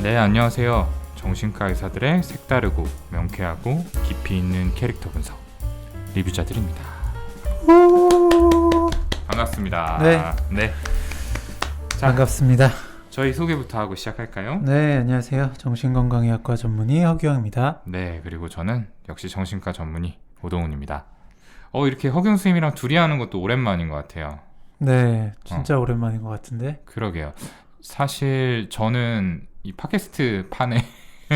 네, 안녕하세요. 정신과 의사들의 색다르고 명쾌하고 깊이 있는 캐릭터 분석 리뷰자들입니다. 반갑습니다. 네. 자, 반갑습니다. 저희 소개부터 하고 시작할까요? 네, 안녕하세요. 정신건강의학과 전문의 허규영입니다. 네, 그리고 저는 역시 정신과 전문의 오동훈입니다. 이렇게 허경 선생님이랑 둘이 하는 것도 오랜만인 것 같아요. 네, 진짜 오랜만인 것 같은데. 그러게요. 사실 저는 이 팟캐스트 판에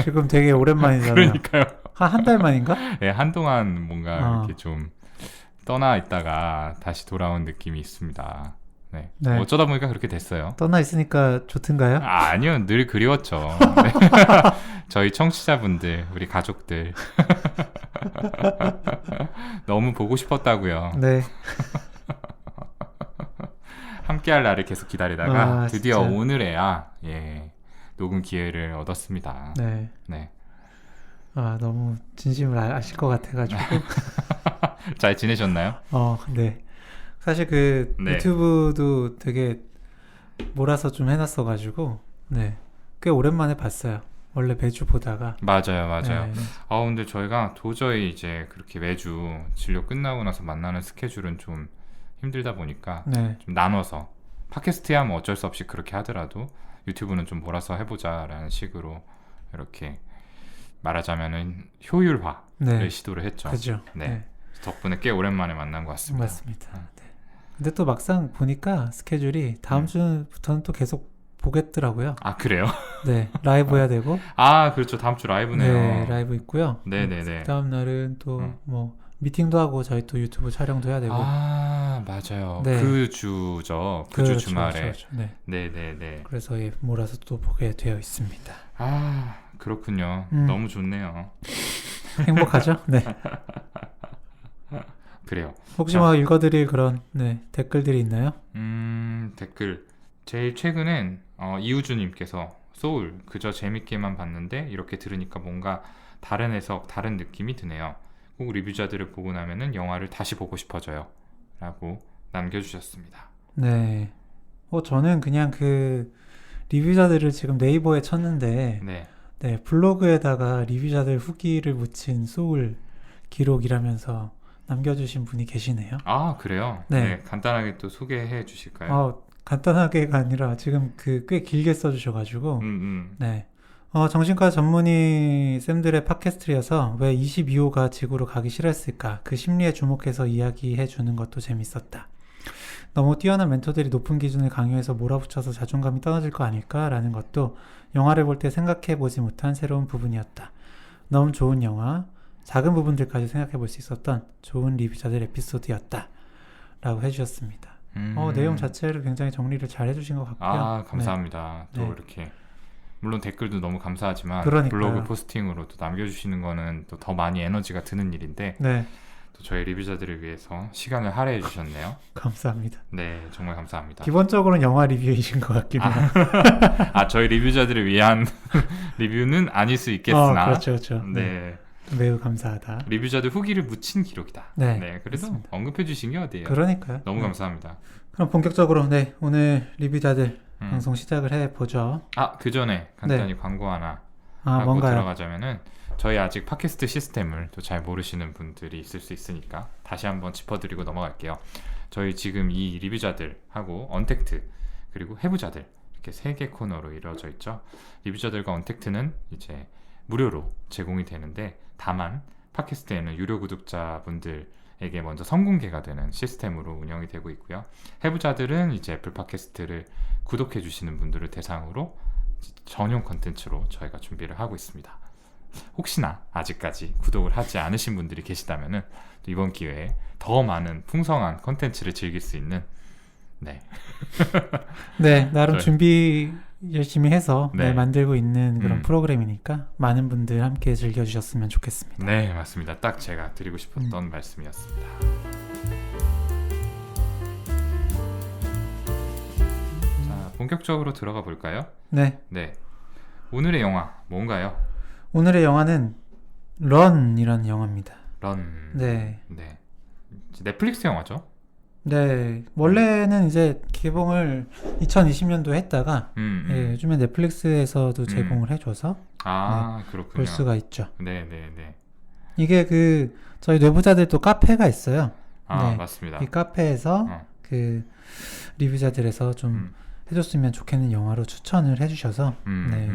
지금 되게 오랜만이잖아요. 그러니까요. 한 달 만인가? 네, 한동안 뭔가 이렇게 좀 떠나 있다가 다시 돌아온 느낌이 있습니다. 네. 네. 어쩌다 보니까 그렇게 됐어요. 떠나 있으니까 좋든가요? 아니요, 늘 그리웠죠. 네. 저희 청취자분들, 우리 가족들 너무 보고 싶었다고요. 네. 함께할 날을 계속 기다리다가 드디어 진짜. 오늘에야 녹음 기회를 얻었습니다. 네. 네. 너무 진심을 아실 것 같아가지고. 잘 지내셨나요? 네. 사실 네. 유튜브도 되게 몰아서 좀 해놨어가지고, 네. 꽤 오랜만에 봤어요. 원래 매주 보다가. 맞아요. 네. 근데 저희가 도저히 이제 그렇게 매주 진료 끝나고 나서 만나는 스케줄은 좀 힘들다 보니까 네. 좀 나눠서 팟캐스트야 뭐 어쩔 수 없이 그렇게 하더라도 유튜브는 좀 몰아서 해보자라는 식으로 이렇게 말하자면은 효율화를 네. 시도를 했죠. 그죠. 네. 덕분에 꽤 오랜만에 만난 것 같습니다. 맞습니다. 네. 근데 또 막상 보니까 스케줄이 다음 주부터는 또 계속 보겠더라고요. 아, 그래요? 네, 라이브 해야 되고. 그렇죠. 다음 주 라이브네요. 네, 라이브 있고요. 네네네. 다음 날은 또 뭐 미팅도 하고 저희 또 유튜브 촬영도 해야 되고. 맞아요. 네. 그 주죠. 그 주 주말에. 그렇죠. 네. 네네네. 그래서 몰아서 또 보게 되어 있습니다. 그렇군요. 너무 좋네요. 행복하죠? 네. 그래요. 혹시 뭐 읽어드릴 그런 댓글들이 있나요? 댓글. 제일 최근엔 이우주님께서 소울 그저 재밌게만 봤는데 이렇게 들으니까 뭔가 다른 해석, 다른 느낌이 드네요. 꼭 리뷰자들을 보고 나면은 영화를 다시 보고 싶어져요. 라고 남겨주셨습니다. 네. 저는 그냥 리뷰자들을 지금 네이버에 쳤는데 네, 블로그에다가 리뷰자들 후기를 묻힌 소울 기록이라면서 남겨주신 분이 계시네요. 그래요? 네. 간단하게 또 소개해 주실까요? 간단하게가 아니라 지금 꽤 길게 써주셔가지고 네. 정신과 전문의 쌤들의 팟캐스트여서 왜 22호가 지구로 가기 싫었을까? 그 심리에 주목해서 이야기해 주는 것도 재밌었다. 너무 뛰어난 멘토들이 높은 기준을 강요해서 몰아붙여서 자존감이 떨어질 거 아닐까라는 것도 영화를 볼 때 생각해 보지 못한 새로운 부분이었다. 너무 좋은 영화, 작은 부분들까지 생각해 볼 수 있었던 좋은 리뷰자들 에피소드였다. 라고 해주셨습니다. 내용 자체를 굉장히 정리를 잘 해주신 것 같고요. 감사합니다. 네. 또 이렇게 물론 댓글도 너무 감사하지만 그러니까요. 블로그 포스팅으로 또 남겨주시는 거는 또 더 많이 에너지가 드는 일인데 네. 또 저희 리뷰자들을 위해서 시간을 할애해 주셨네요. 감사합니다. 네, 정말 감사합니다. 기본적으로는 영화 리뷰이신 것 같긴 해요. 저희 리뷰자들을 위한 리뷰는 아닐 수 있겠으나 그렇죠. 네. 매우 감사하다. 리뷰자들 후기를 묻힌 기록이다. 네, 그래도 맞습니다. 언급해 주신 게 어디예요? 그러니까요. 너무 감사합니다. 그럼 본격적으로 오늘 리뷰자들 방송 시작을 해보죠. 그 전에 간단히 광고 하나 하고 뭔가요? 들어가자면은 저희 아직 팟캐스트 시스템을 또 잘 모르시는 분들이 있을 수 있으니까 다시 한번 짚어드리고 넘어갈게요. 저희 지금 이 리뷰자들하고 언택트 그리고 해부자들 이렇게 3개 코너로 이루어져 있죠. 리뷰자들과 언택트는 이제 무료로 제공이 되는데 다만 팟캐스트에는 유료 구독자분들에게 먼저 선공개가 되는 시스템으로 운영이 되고 있고요. 해부자들은 이제 애플 팟캐스트를 구독해 주시는 분들을 대상으로 전용 컨텐츠로 저희가 준비를 하고 있습니다. 혹시나 아직까지 구독을 하지 않으신 분들이 계시다면은 이번 기회에 더 많은 풍성한 컨텐츠를 즐길 수 있는 나름 준비 열심히 해서 만들고 있는 그런 프로그램이니까 많은 분들 함께 즐겨주셨으면 좋겠습니다. 네, 맞습니다. 딱 제가 드리고 싶었던 말씀이었습니다. 자, 본격적으로 들어가 볼까요? 네. 오늘의 영화 뭔가요? 오늘의 영화는 런이라는 영화입니다. 런. 네. 넷플릭스 영화죠? 네, 원래는 이제 개봉을 2020년도에 했다가 예, 요즘에 넷플릭스에서도 제공을 해줘서 그렇군요. 볼 수가 있죠. 네네네. 이게 그 저희 내부자들도 카페가 있어요. 네, 맞습니다. 이 카페에서 그 리뷰자들에서 좀 해줬으면 좋겠는 영화로 추천을 해주셔서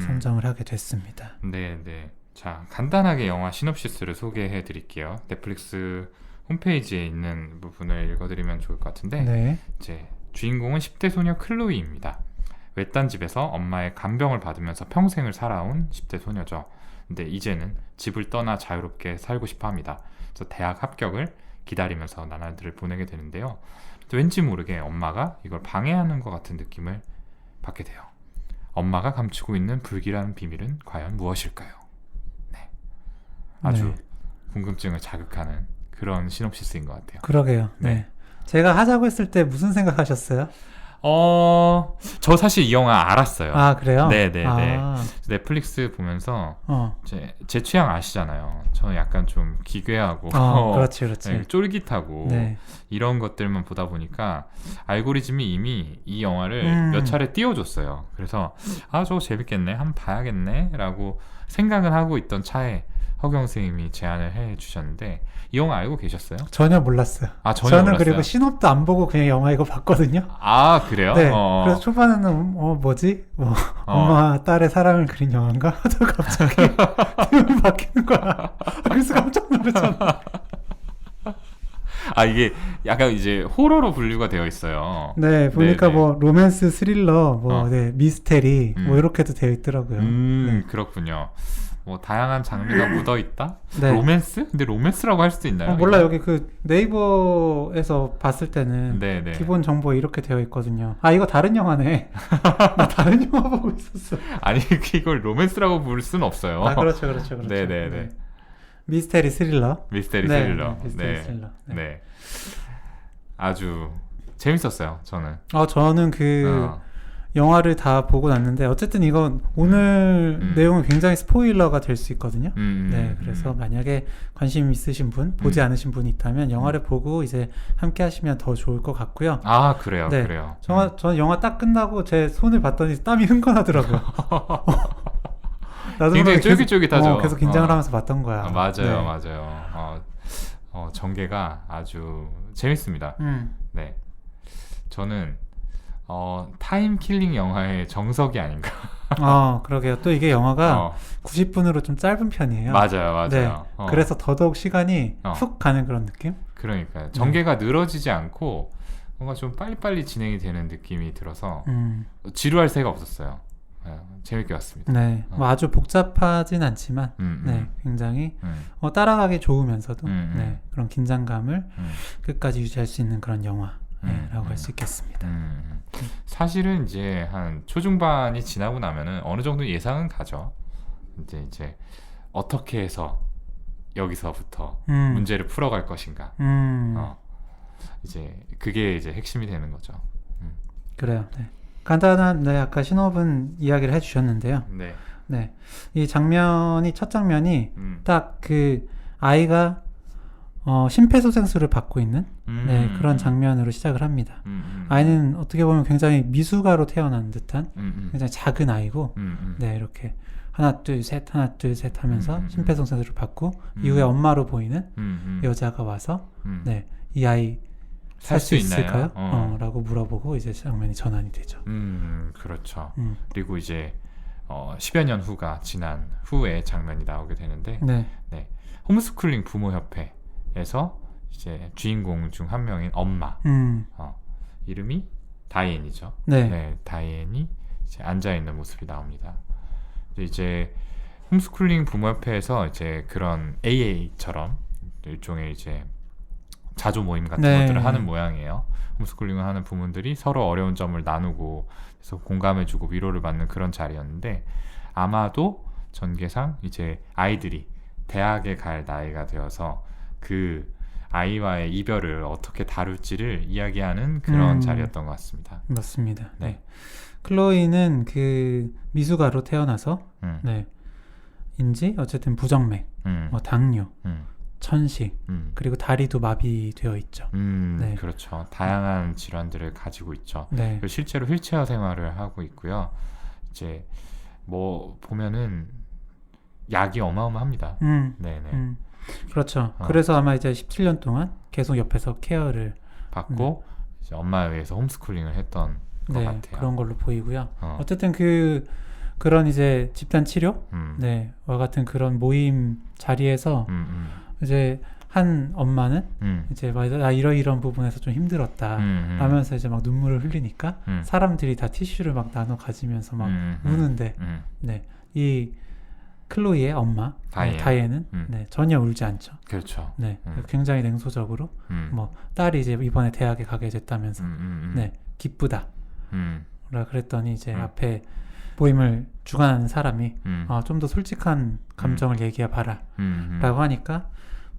선정을 하게 됐습니다. 네네. 자, 간단하게 영화 시놉시스를 소개해 드릴게요. 넷플릭스 홈페이지에 있는 부분을 읽어드리면 좋을 것 같은데 네. 이제 주인공은 10대 소녀 클로이입니다. 외딴 집에서 엄마의 간병을 받으면서 평생을 살아온 10대 소녀죠. 근데 이제는 집을 떠나 자유롭게 살고 싶어 합니다. 그래서 대학 합격을 기다리면서 나날들을 보내게 되는데요. 왠지 모르게 엄마가 이걸 방해하는 것 같은 느낌을 받게 돼요. 엄마가 감추고 있는 불길한 비밀은 과연 무엇일까요? 네. 아주 궁금증을 자극하는 그런 시놉시스인 것 같아요. 그러게요. 네. 제가 하자고 했을 때 무슨 생각하셨어요? 저 사실 이 영화 알았어요. 아, 그래요? 네네네. 넷플릭스 보면서 제 취향 아시잖아요. 저는 약간 좀 기괴하고 그렇지. 네, 쫄깃하고 이런 것들만 보다 보니까 알고리즘이 이미 이 영화를 몇 차례 띄워줬어요. 그래서 저거 재밌겠네, 한번 봐야겠네 라고 생각을 하고 있던 차에 허경 선생님이 제안을 해주셨는데 이 영화 알고 계셨어요? 전혀 몰랐어요. 전혀 저는 몰랐어요? 그리고 신업도 안 보고 그냥 영화 이거 봤거든요. 그래요? 네. 그래서 초반에는 뭐지? 엄마 딸의 사랑을 그린 영화인가? 하다가 갑자기 내용이 바뀌는 거야. 그래서 깜짝 놀랐잖아. 이게 약간 이제 호러로 분류가 되어 있어요. 네, 보니까 뭐 로맨스, 스릴러, 미스테리 이렇게도 되어 있더라고요. 그렇군요. 뭐 다양한 장르가 묻어 있다. 로맨스? 근데 로맨스라고 할 수도 있나요? 몰라. 여기 그 네이버에서 봤을 때는 기본 정보 이렇게 되어 있거든요. 이거 다른 영화네. 나 다른 영화 보고 있었어. 아니 이걸 로맨스라고 부를 수는 없어요. 그렇죠. 네네네. 미스테리 스릴러. 미스테리 스릴러. 네. 아주 재밌었어요. 저는. 저는 영화를 다 보고 났는데 어쨌든 이건 오늘 내용은 굉장히 스포일러가 될 수 있거든요. 그래서 만약에 관심 있으신 분, 보지 않으신 분이 있다면 영화를 보고 이제 함께 하시면 더 좋을 것 같고요. 그래요. 네. 그래요. 저는 영화 딱 끝나고 제 손을 봤더니 땀이 흥건하더라고요. 나도 굉장히 쫄깃쫄깃하죠. 계속 긴장을 하면서 봤던 거야. 맞아요. 전개가 아주 재밌습니다. 네. 저는 타임 킬링 영화의 정석이 아닌가. 그러게요. 또 이게 영화가 90분으로 좀 짧은 편이에요. 맞아요. 네. 그래서 더더욱 시간이 훅 가는 그런 느낌? 그러니까요. 전개가 늘어지지 않고 뭔가 좀 빨리빨리 진행이 되는 느낌이 들어서 지루할 새가 없었어요. 재밌게 봤습니다. 네. 아주 복잡하진 않지만 굉장히 따라가기 좋으면서도 그런 긴장감을 끝까지 유지할 수 있는 그런 영화. 라고 할 수 있겠습니다. 사실은 이제 한 초중반이 지나고 나면은 어느 정도 예상은 가죠. 이제 어떻게 해서 여기서부터 문제를 풀어갈 것인가. 이제 그게 이제 핵심이 되는 거죠. 그래요. 네. 간단한 아까 신업은 이야기를 해주셨는데요. 네. 이 장면이 첫 장면이 딱 그 아이가 심폐소생술을 받고 있는 그런 장면으로 시작을 합니다. 아이는 어떻게 보면 굉장히 미숙아로 태어난 듯한 굉장히 작은 아이고 이렇게 하나 둘 셋 하면서 심폐소생술을 받고 이후에 엄마로 보이는 여자가 와서 이 아이 살 수 있을까요? 라고 물어보고 이제 장면이 전환이 되죠. 그렇죠. 그리고 이제 10여 년 후가 지난 후에 장면이 나오게 되는데 홈스쿨링 부모협회에서 이제 주인공 중 한 명인 엄마 이름이 다이앤이죠. 다이앤이 이제 앉아 있는 모습이 나옵니다. 이제 홈스쿨링 부모협회에서 이제 그런 AA처럼 일종의 이제 자조 모임 같은 것들을 하는 모양이에요. 홈스쿨링을 하는 부모들이 서로 어려운 점을 나누고 그래서 공감해주고 위로를 받는 그런 자리였는데 아마도 전개상 이제 아이들이 대학에 갈 나이가 되어서 그 아이와의 이별을 어떻게 다룰지를 이야기하는 그런 자리였던 것 같습니다. 맞습니다. 클로이는 그 미숙아로 태어나서 인지 어쨌든 부정맥, 당뇨 천식, 그리고 다리도 마비되어 있죠. 네. 그렇죠. 다양한 질환들을 가지고 있죠. 네. 그리고 실제로 휠체어 생활을 하고 있고요. 이제 뭐 보면은 약이 어마어마합니다. 네네. 그렇죠. 그래서 아마 이제 17년 동안 계속 옆에서 케어를 받고 이제 엄마에 의해서 홈스쿨링을 했던 것 네, 같아요. 그런 걸로 보이고요. 어쨌든 그런 이제 집단 치료, 네, 와 같은 그런 모임 자리에서 이제 한 엄마는 이제 나 이런 부분에서 좀 힘들었다 라면서 이제 막 눈물을 흘리니까 사람들이 다 티슈를 막 나눠 가지면서 막 우는데 네, 이 클로이의 엄마 다이앤은 네, 전혀 울지 않죠. 그렇죠. 네, 굉장히 냉소적으로 뭐 딸이 이제 이번에 대학에 가게 됐다면서 네, 기쁘다 라 그랬더니 이제 앞에 모임을 주관하는 사람이 좀 더 솔직한 감정을 얘기해봐라 라고 하니까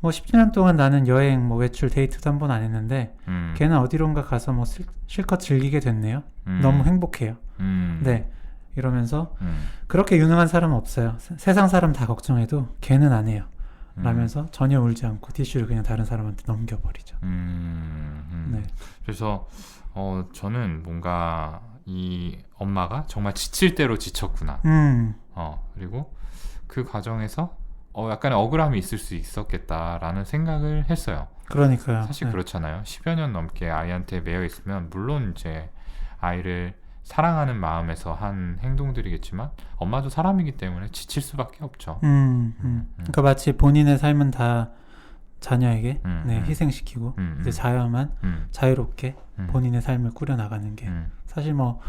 뭐 17년 동안 나는 여행 뭐 외출 데이트도 한 번 안 했는데 걔는 어디론가 가서 뭐 실컷 즐기게 됐네요. 너무 행복해요. 네, 이러면서 그렇게 유능한 사람은 없어요. 세상 사람 다 걱정해도 걔는 안 해요 라면서 전혀 울지 않고 티슈를 그냥 다른 사람한테 넘겨버리죠. 네. 그래서 저는 뭔가 이 엄마가 정말 지칠 대로 지쳤구나. 그리고 그 과정에서 약간의 억울함이 있을 수 있었겠다라는 생각을 했어요. 그러니까요. 사실 그렇잖아요. 10여 년 넘게 아이한테 매여 있으면 물론 이제 아이를 사랑하는 마음에서 한 행동들이겠지만 엄마도 사람이기 때문에 지칠 수밖에 없죠. 그러니까 마치 본인의 삶은 다 자녀에게 네, 희생시키고 이제 자녀만 자유롭게 본인의 삶을 꾸려나가는 게 사실 뭐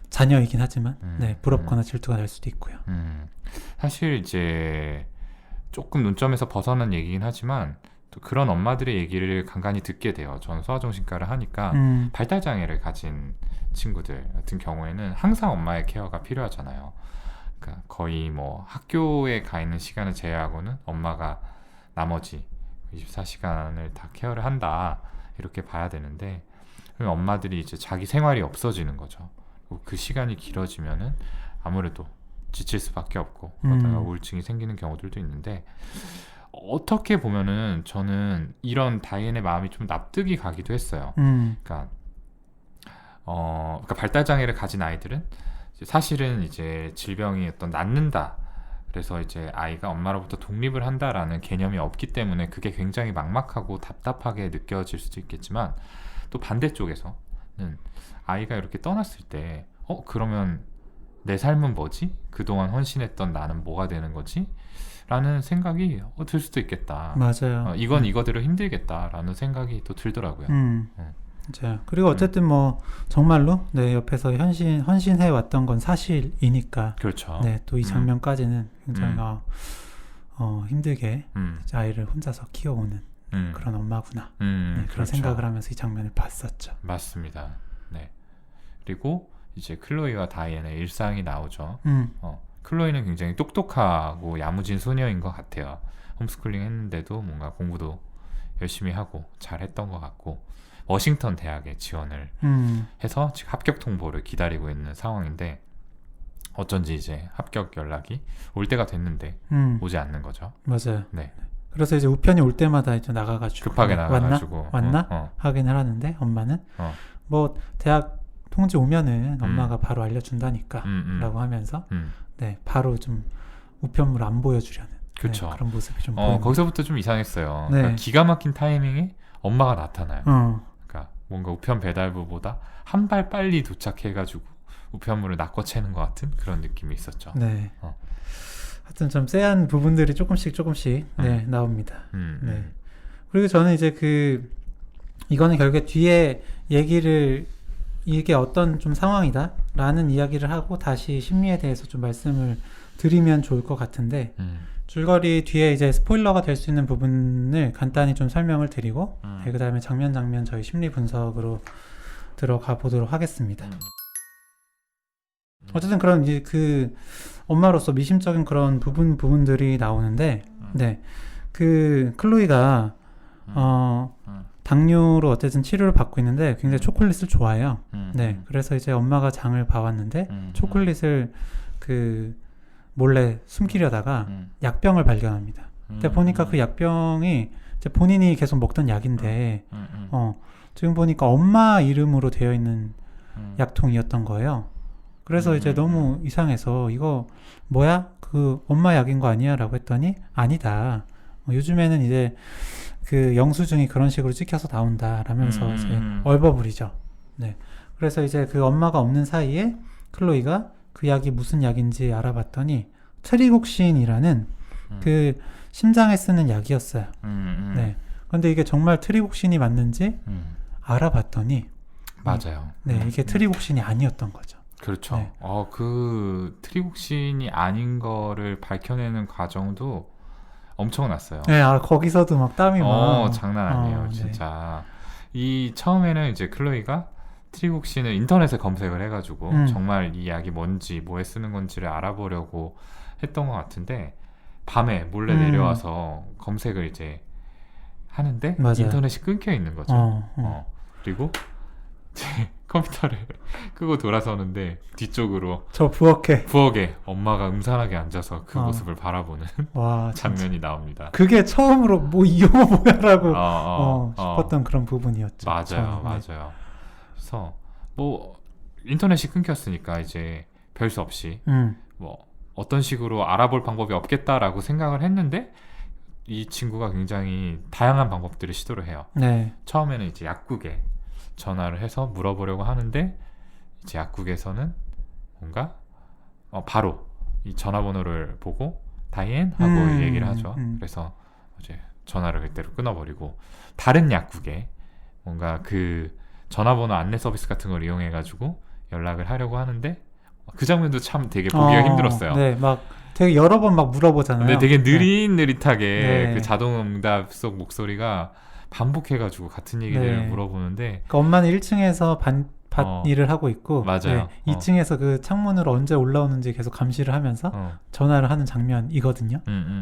자녀이긴 하지만 네, 부럽거나 질투가 날 수도 있고요. 사실 이제 조금 논점에서 벗어난 얘기긴 하지만 또 그런 엄마들의 얘기를 간간히 듣게 돼요. 저는 소아정신과를 하니까 발달장애를 가진 친구들 같은 경우에는 항상 엄마의 케어가 필요하잖아요. 그러니까 거의 뭐 학교에 가 있는 시간을 제외하고는 엄마가 나머지 24시간을 다 케어를 한다 이렇게 봐야 되는데 그럼 엄마들이 이제 자기 생활이 없어지는 거죠. 그 시간이 길어지면은 아무래도 지칠 수밖에 없고 그러다가 우울증이 생기는 경우들도 있는데 어떻게 보면은 저는 이런 다이앤의 마음이 좀 납득이 가기도 했어요. 그러니까 발달장애를 가진 아이들은 사실은 이제 질병이 낫는다. 그래서 이제 아이가 엄마로부터 독립을 한다라는 개념이 없기 때문에 그게 굉장히 막막하고 답답하게 느껴질 수도 있겠지만 또 반대쪽에서는 아이가 이렇게 떠났을 때 그러면 내 삶은 뭐지? 그동안 헌신했던 나는 뭐가 되는 거지? 라는 생각이 들 수도 있겠다. 맞아요. 이건 이거대로 힘들겠다라는 생각이 또 들더라고요. 맞아요. 그리고 어쨌든 뭐 정말로 네, 옆에서 헌신해 왔던 건 사실이니까. 그렇죠. 네, 또 이 장면까지는 굉장히 힘들게 아이를 혼자서 키워오는 그런 엄마구나. 네, 그런 그렇죠. 생각을 하면서 이 장면을 봤었죠. 맞습니다. 네. 그리고 이제 클로이와 다이앤의 일상이 나오죠. 클로이는 굉장히 똑똑하고 야무진 소녀인 것 같아요. 홈스쿨링 했는데도 뭔가 공부도 열심히 하고 잘했던 것 같고 워싱턴 대학에 지원을 해서 지금 합격 통보를 기다리고 있는 상황인데 어쩐지 이제 합격 연락이 올 때가 됐는데 오지 않는 거죠. 맞아요. 네. 그래서 이제 우편이 올 때마다 이제 나가가지고 급하게 나가가지고 왔나? 확인을 하는데 엄마는 뭐 대학 통지 오면은 엄마가 바로 알려준다니까 라고 하면서 네, 바로 좀 우편물 안 보여주려는 네, 그런 모습이 좀 보입니다. 거기서부터 좀 이상했어요. 네. 그러니까 기가 막힌 타이밍에 엄마가 나타나요. 그러니까 뭔가 우편 배달부보다 한 발 빨리 도착해가지고 우편물을 낚아채는 것 같은 그런 느낌이 있었죠. 네. 하여튼 좀 쎄한 부분들이 조금씩 네, 나옵니다. 네. 그리고 저는 이제 이거는 결국에 뒤에 얘기를 이게 어떤 좀 상황이다라는 이야기를 하고 다시 심리에 대해서 좀 말씀을 드리면 좋을 것 같은데 줄거리 뒤에 이제 스포일러가 될 수 있는 부분을 간단히 좀 설명을 드리고 네, 그 다음에 장면 저희 심리 분석으로 들어가 보도록 하겠습니다. 어쨌든 그런 이제 엄마로서 미심적인 그런 부분들이 나오는데 네, 클로이가 당뇨로 어쨌든 치료를 받고 있는데 굉장히 초콜릿을 좋아해요. 네, 그래서 이제 엄마가 장을 봐왔는데 초콜릿을 몰래 숨기려다가 약병을 발견합니다. 근데 보니까 그 약병이 이제 본인이 계속 먹던 약인데 지금 보니까 엄마 이름으로 되어 있는 약통이었던 거예요. 그래서 이제 너무 이상해서 이거 뭐야? 그 엄마 약인 거 아니야? 라고 했더니 아니다. 요즘에는 이제 그 영수증이 그런 식으로 찍혀서 나온다 라면서 이제 얼버무리죠. 네. 그래서 이제 그 엄마가 없는 사이에 클로이가 그 약이 무슨 약인지 알아봤더니 트리곡신이라는 그 심장에 쓰는 약이었어요. 네. 근데 이게 정말 트리곡신이 맞는지 알아봤더니 맞아요. 네, 이게 트리곡신이 아니었던 거죠. 그렇죠. 네. 그 트리곡신이 아닌 거를 밝혀내는 과정도 엄청났어요. 네, 거기서도 막 땀이 막 장난 아니에요, 진짜. 이 처음에는 이제 클로이가 트리곡신을 인터넷에 검색을 해가지고 정말 이 약이 뭔지 뭐에 쓰는 건지를 알아보려고 했던 것 같은데 밤에 몰래 내려와서 검색을 이제 하는데 맞아요. 인터넷이 끊겨 있는 거죠. 그리고 제 컴퓨터를 끄고 돌아서는데 뒤쪽으로 저 부엌에 엄마가 음산하게 앉아서 그 모습을 바라보는 와, 장면이 나옵니다. 그게 처음으로 뭐 이 영화 뭐야라고 싶었던 그런 부분이었죠. 맞아요, 저는. 맞아요. 그래서 뭐 인터넷이 끊겼으니까 이제 별 수 없이 뭐 어떤 식으로 알아볼 방법이 없겠다라고 생각을 했는데 이 친구가 굉장히 다양한 방법들을 시도를 해요. 네. 처음에는 이제 약국에 전화를 해서 물어보려고 하는데 이제 약국에서는 뭔가 바로 이 전화번호를 보고 다이앤 하고 얘기를 하죠. 그래서 이제 전화를 그대로 끊어버리고 다른 약국에 뭔가 그 전화번호 안내 서비스 같은 걸 이용해가지고 연락을 하려고 하는데 그 장면도 참 되게 보기가 힘들었어요. 네, 막 되게 여러 번 막 물어보잖아요. 근데 되게 느릿느릿하게 네. 그 자동응답 속 목소리가 반복해가지고 같은 얘기를 네. 물어보는데 그러니까 엄마는 1층에서 밭 일을 하고 있고 맞아요. 2층에서 그 창문으로 언제 올라오는지 계속 감시를 하면서 전화를 하는 장면이거든요.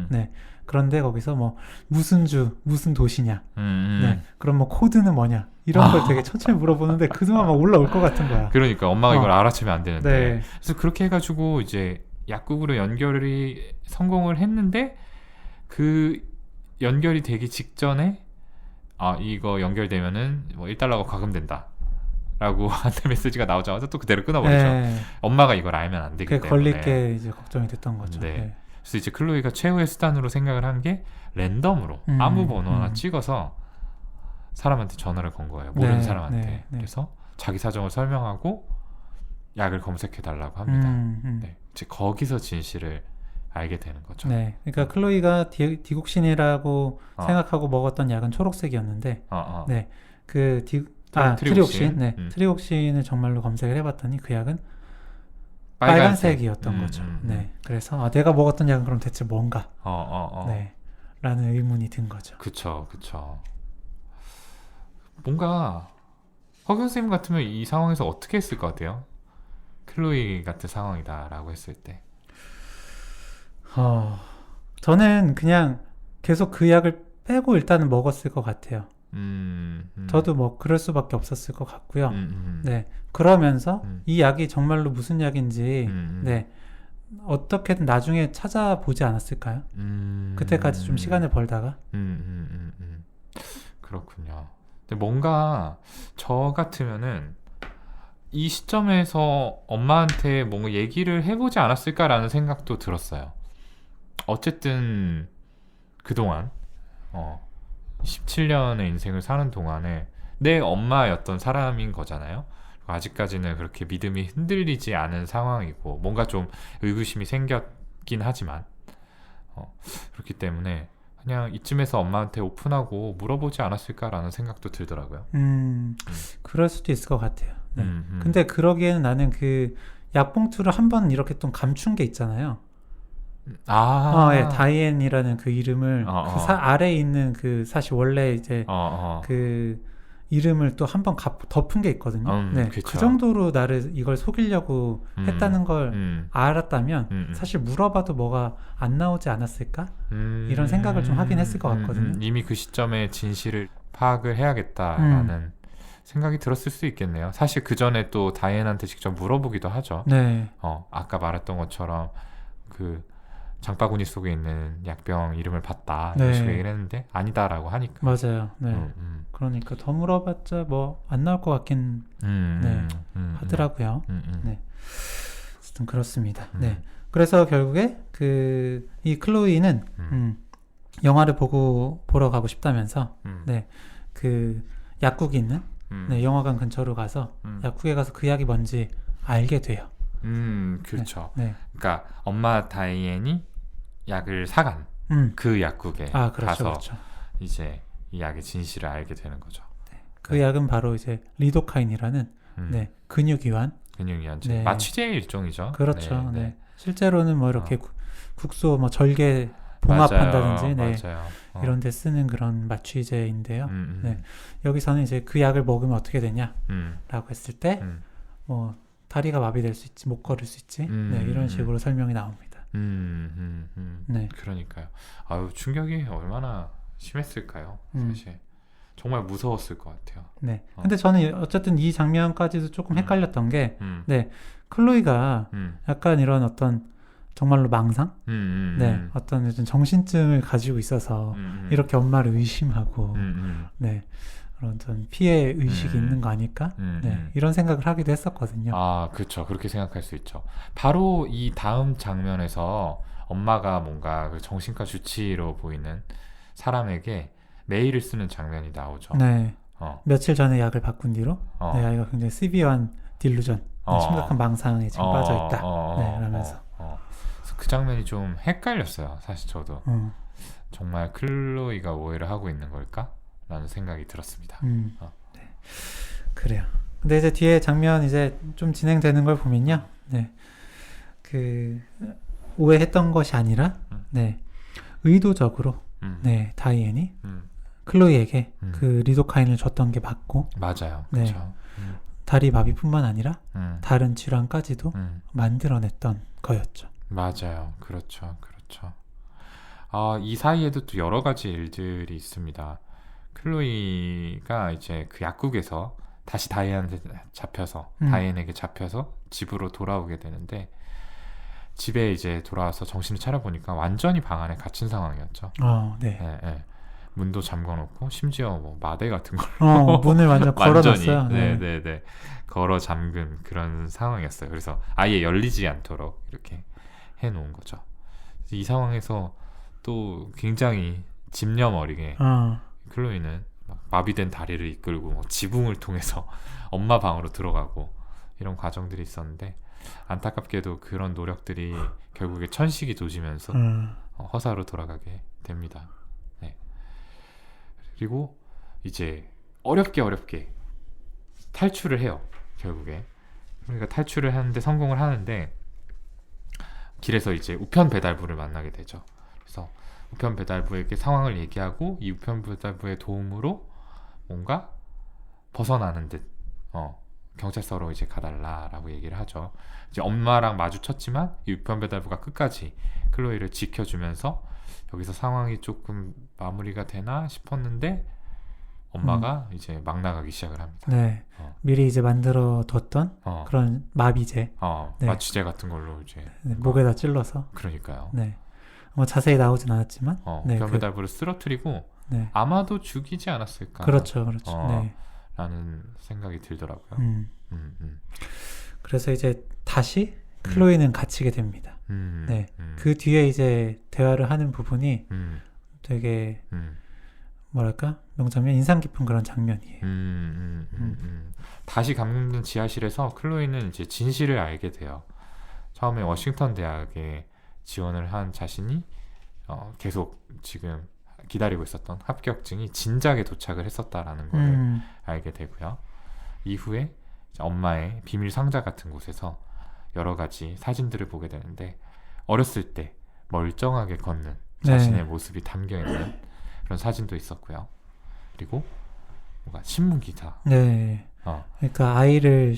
네. 그런데 거기서 뭐 무슨 주 무슨 도시냐 네. 그럼 뭐 코드는 뭐냐 이런 걸 되게 천천히 물어보는데 그동안 막 올라올 것 같은 거야. 그러니까 엄마가 이걸 알아채면 안 되는데 네. 그래서 그렇게 해가지고 이제 약국으로 연결이 성공을 했는데 그 연결이 되기 직전에 이거 연결되면은 뭐 1달러가 과금된다 라고 안내 메시지가 나오자마자 또 그대로 끊어버리죠. 네. 엄마가 이걸 알면 안 되기 때문에 걸릴 게 이제 걱정이 됐던 거죠. 네. 네. 그래서 이제 클로이가 최후의 수단으로 생각을 한 게 랜덤으로 아무 번호나 찍어서 사람한테 전화를 건 거예요. 모르는 사람한테. 네. 그래서 자기 사정을 설명하고 약을 검색해 달라고 합니다. 네. 이제 거기서 진실을 알게 되는 거죠. 네, 그러니까 클로이가 디곡신이라고 생각하고 먹었던 약은 초록색이었는데, 네, 그 트리옥신, 네, 트리옥신을 정말로 검색을 해봤더니 그 약은 빨간색이었던 거죠. 네, 그래서 내가 먹었던 약은 그럼 대체 뭔가, 네, 라는 의문이 든 거죠. 그쵸. 뭔가 허경 선생님 같으면 이 상황에서 어떻게 했을 것 같아요? 클로이 같은 상황이다라고 했을 때. 저는 그냥 계속 그 약을 빼고 일단은 먹었을 것 같아요. 저도 뭐 그럴 수밖에 없었을 것 같고요. 네, 그러면서 이 약이 정말로 무슨 약인지 네, 어떻게든 나중에 찾아보지 않았을까요? 그때까지 좀 시간을 벌다가. 그렇군요. 근데 뭔가 저 같으면은 이 시점에서 엄마한테 뭔가 얘기를 해보지 않았을까라는 생각도 들었어요. 어쨌든 그동안 17년의 인생을 사는 동안에 내 엄마였던 사람인 거잖아요. 아직까지는 그렇게 믿음이 흔들리지 않은 상황이고 뭔가 좀 의구심이 생겼긴 하지만 그렇기 때문에 그냥 이쯤에서 엄마한테 오픈하고 물어보지 않았을까라는 생각도 들더라고요. 그럴 수도 있을 것 같아요. 네. 근데 그러기에는 나는 그 약봉투를 한번 이렇게 좀 감춘 게 있잖아요. 예, 다이앤이라는 그 이름을 그 아래에 있는 그 사실 원래 이제 그 이름을 또 한번 덮은 게 있거든요. 네, 그 정도로 나를 이걸 속이려고 했다는 걸 알았다면 사실 물어봐도 뭐가 안 나오지 않았을까? 이런 생각을 좀 하긴 했을 것 같거든요. 이미 그 시점에 진실을 파악을 해야겠다라는 생각이 들었을 수 있겠네요. 사실 그 전에 또 다이앤한테 직접 물어보기도 하죠. 네. 아까 말했던 것처럼 그 장바구니 속에 있는 약병 이름을 봤다 네. 이런 식으로 얘기를 했는데 아니다라고 하니까. 맞아요. 네. 그러니까 더 물어봤자 뭐 안 나올 것 같긴 하더라고요. 네. 어쨌든 그렇습니다. 네. 그래서 결국에 이 클로이는 영화를 보러 가고 싶다면서 네. 그 약국이 있는 네, 영화관 근처로 가서 약국에 가서 그 약이 뭔지 알게 돼요. 그렇죠. 네. 그러니까 엄마 다이앤이 약을 사간 그 약국에 그렇죠, 가서 그렇죠. 이제 이 약의 진실을 알게 되는 거죠. 네. 그 약은 바로 이제 리도카인이라는 네, 근육이완제 네. 마취제 일종이죠. 그렇죠. 네. 실제로는 뭐 이렇게 국소 뭐 절개 봉합한다든지 맞아요. 이런 데 쓰는 그런 마취제인데요. 네. 여기서는 이제 그 약을 먹으면 어떻게 되냐라고 했을 때 뭐 다리가 마비될 수 있지, 못 걸을 수 있지. 네, 이런 식으로 설명이 나옵니다. 네. 그러니까요. 아유, 충격이 얼마나 심했을까요? 사실 정말 무서웠을 것 같아요. 네. 근데 저는 어쨌든 이 장면까지도 조금 헷갈렸던 게, 네, 클로이가 약간 이런 어떤 정말로 망상, 네, 어떤 정신증을 가지고 있어서 이렇게 엄마를 의심하고, 네. 어떤 피해 의식이 있는 거 아닐까? 네, 이런 생각을 하기도 했었거든요. 아, 그렇죠. 그렇게 생각할 수 있죠. 바로 이 다음 장면에서 엄마가 뭔가 그 정신과 주치의로 보이는 사람에게 메일을 쓰는 장면이 나오죠. 네. 며칠 전에 약을 바꾼 뒤로 내 아이가 굉장히 시비어한 딜루전, 심각한 망상에 지금 빠져 있다. 네, 라면서. 그 장면이 좀 헷갈렸어요. 사실 저도. 정말 클로이가 오해를 하고 있는 걸까? 라는 생각이 들었습니다. 네. 그래요. 근데 이제 뒤에 장면 이제 좀 진행되는 걸 보면요. 네. 그 오해했던 것이 아니라 네. 의도적으로 네, 다이앤이 클로이에게 그 리도카인을 줬던 게 맞고 맞아요. 네. 그렇죠. 다리 마비뿐만 아니라 다른 질환까지도 만들어냈던 거였죠. 맞아요. 그렇죠. 이 사이에도 또 여러 가지 일들이 있습니다. 클로이가 이제 그 약국에서 다시 다이앤에게 잡혀서 집으로 돌아오게 되는데, 집에 이제 돌아와서 정신을 차려보니까 완전히 방 안에 갇힌 상황이었죠. 네. 네. 문도 잠궈놓고 심지어 뭐 마대 같은 걸로 문을 완전 걸어놨어요. 네. 걸어 잠근 그런 상황이었어요. 그래서 아예 열리지 않도록 이렇게 해놓은 거죠. 이 상황에서 또 굉장히 집념 어리게 클로이는 마비된 다리를 이끌고 뭐 지붕을 통해서 엄마 방으로 들어가고 이런 과정들이 있었는데, 안타깝게도 그런 노력들이 결국에 천식이 도지면서 허사로 돌아가게 됩니다. 네. 그리고 이제 어렵게 탈출을 해요. 결국에. 그러니까 탈출을 하는데 성공을 하는데, 길에서 이제 우편 배달부를 만나게 되죠. 그래서 우편 배달부에게 상황을 얘기하고 이 우편 배달부의 도움으로 뭔가 벗어나는 듯 경찰서로 이제 가달라라고 얘기를 하죠. 이제 엄마랑 마주쳤지만 이 우편 배달부가 끝까지 클로이를 지켜주면서 여기서 상황이 조금 마무리가 되나 싶었는데 엄마가 이제 막 나가기 시작을 합니다. 네. 미리 이제 만들어 뒀던 그런 마비제, 네. 마취제 같은 걸로 이제 목에다 찔러서. 그러니까요. 네. 뭐 자세히 나오진 않았지만 우편 배달부를 쓰러뜨리고 아마도 죽이지 않았을까. 그렇죠. 네. 라는 생각이 들더라고요. 그래서 이제 다시 클로이는 갇히게 됩니다. 네. 그 뒤에 이제 대화를 하는 부분이 되게 뭐랄까 명장면, 인상 깊은 그런 장면이에요. 다시 감금된 지하실에서 클로이는 이제 진실을 알게 돼요. 처음에 워싱턴 대학에 지원을 한 자신이 계속 지금 기다리고 있었던 합격증이 진작에 도착을 했었다라는 걸 알게 되고요. 이후에 엄마의 비밀 상자 같은 곳에서 여러 가지 사진들을 보게 되는데, 어렸을 때 멀쩡하게 걷는 자신의 모습이 담겨있는 그런 사진도 있었고요. 그리고 뭔가 신문 기사. 네. 그러니까 아이를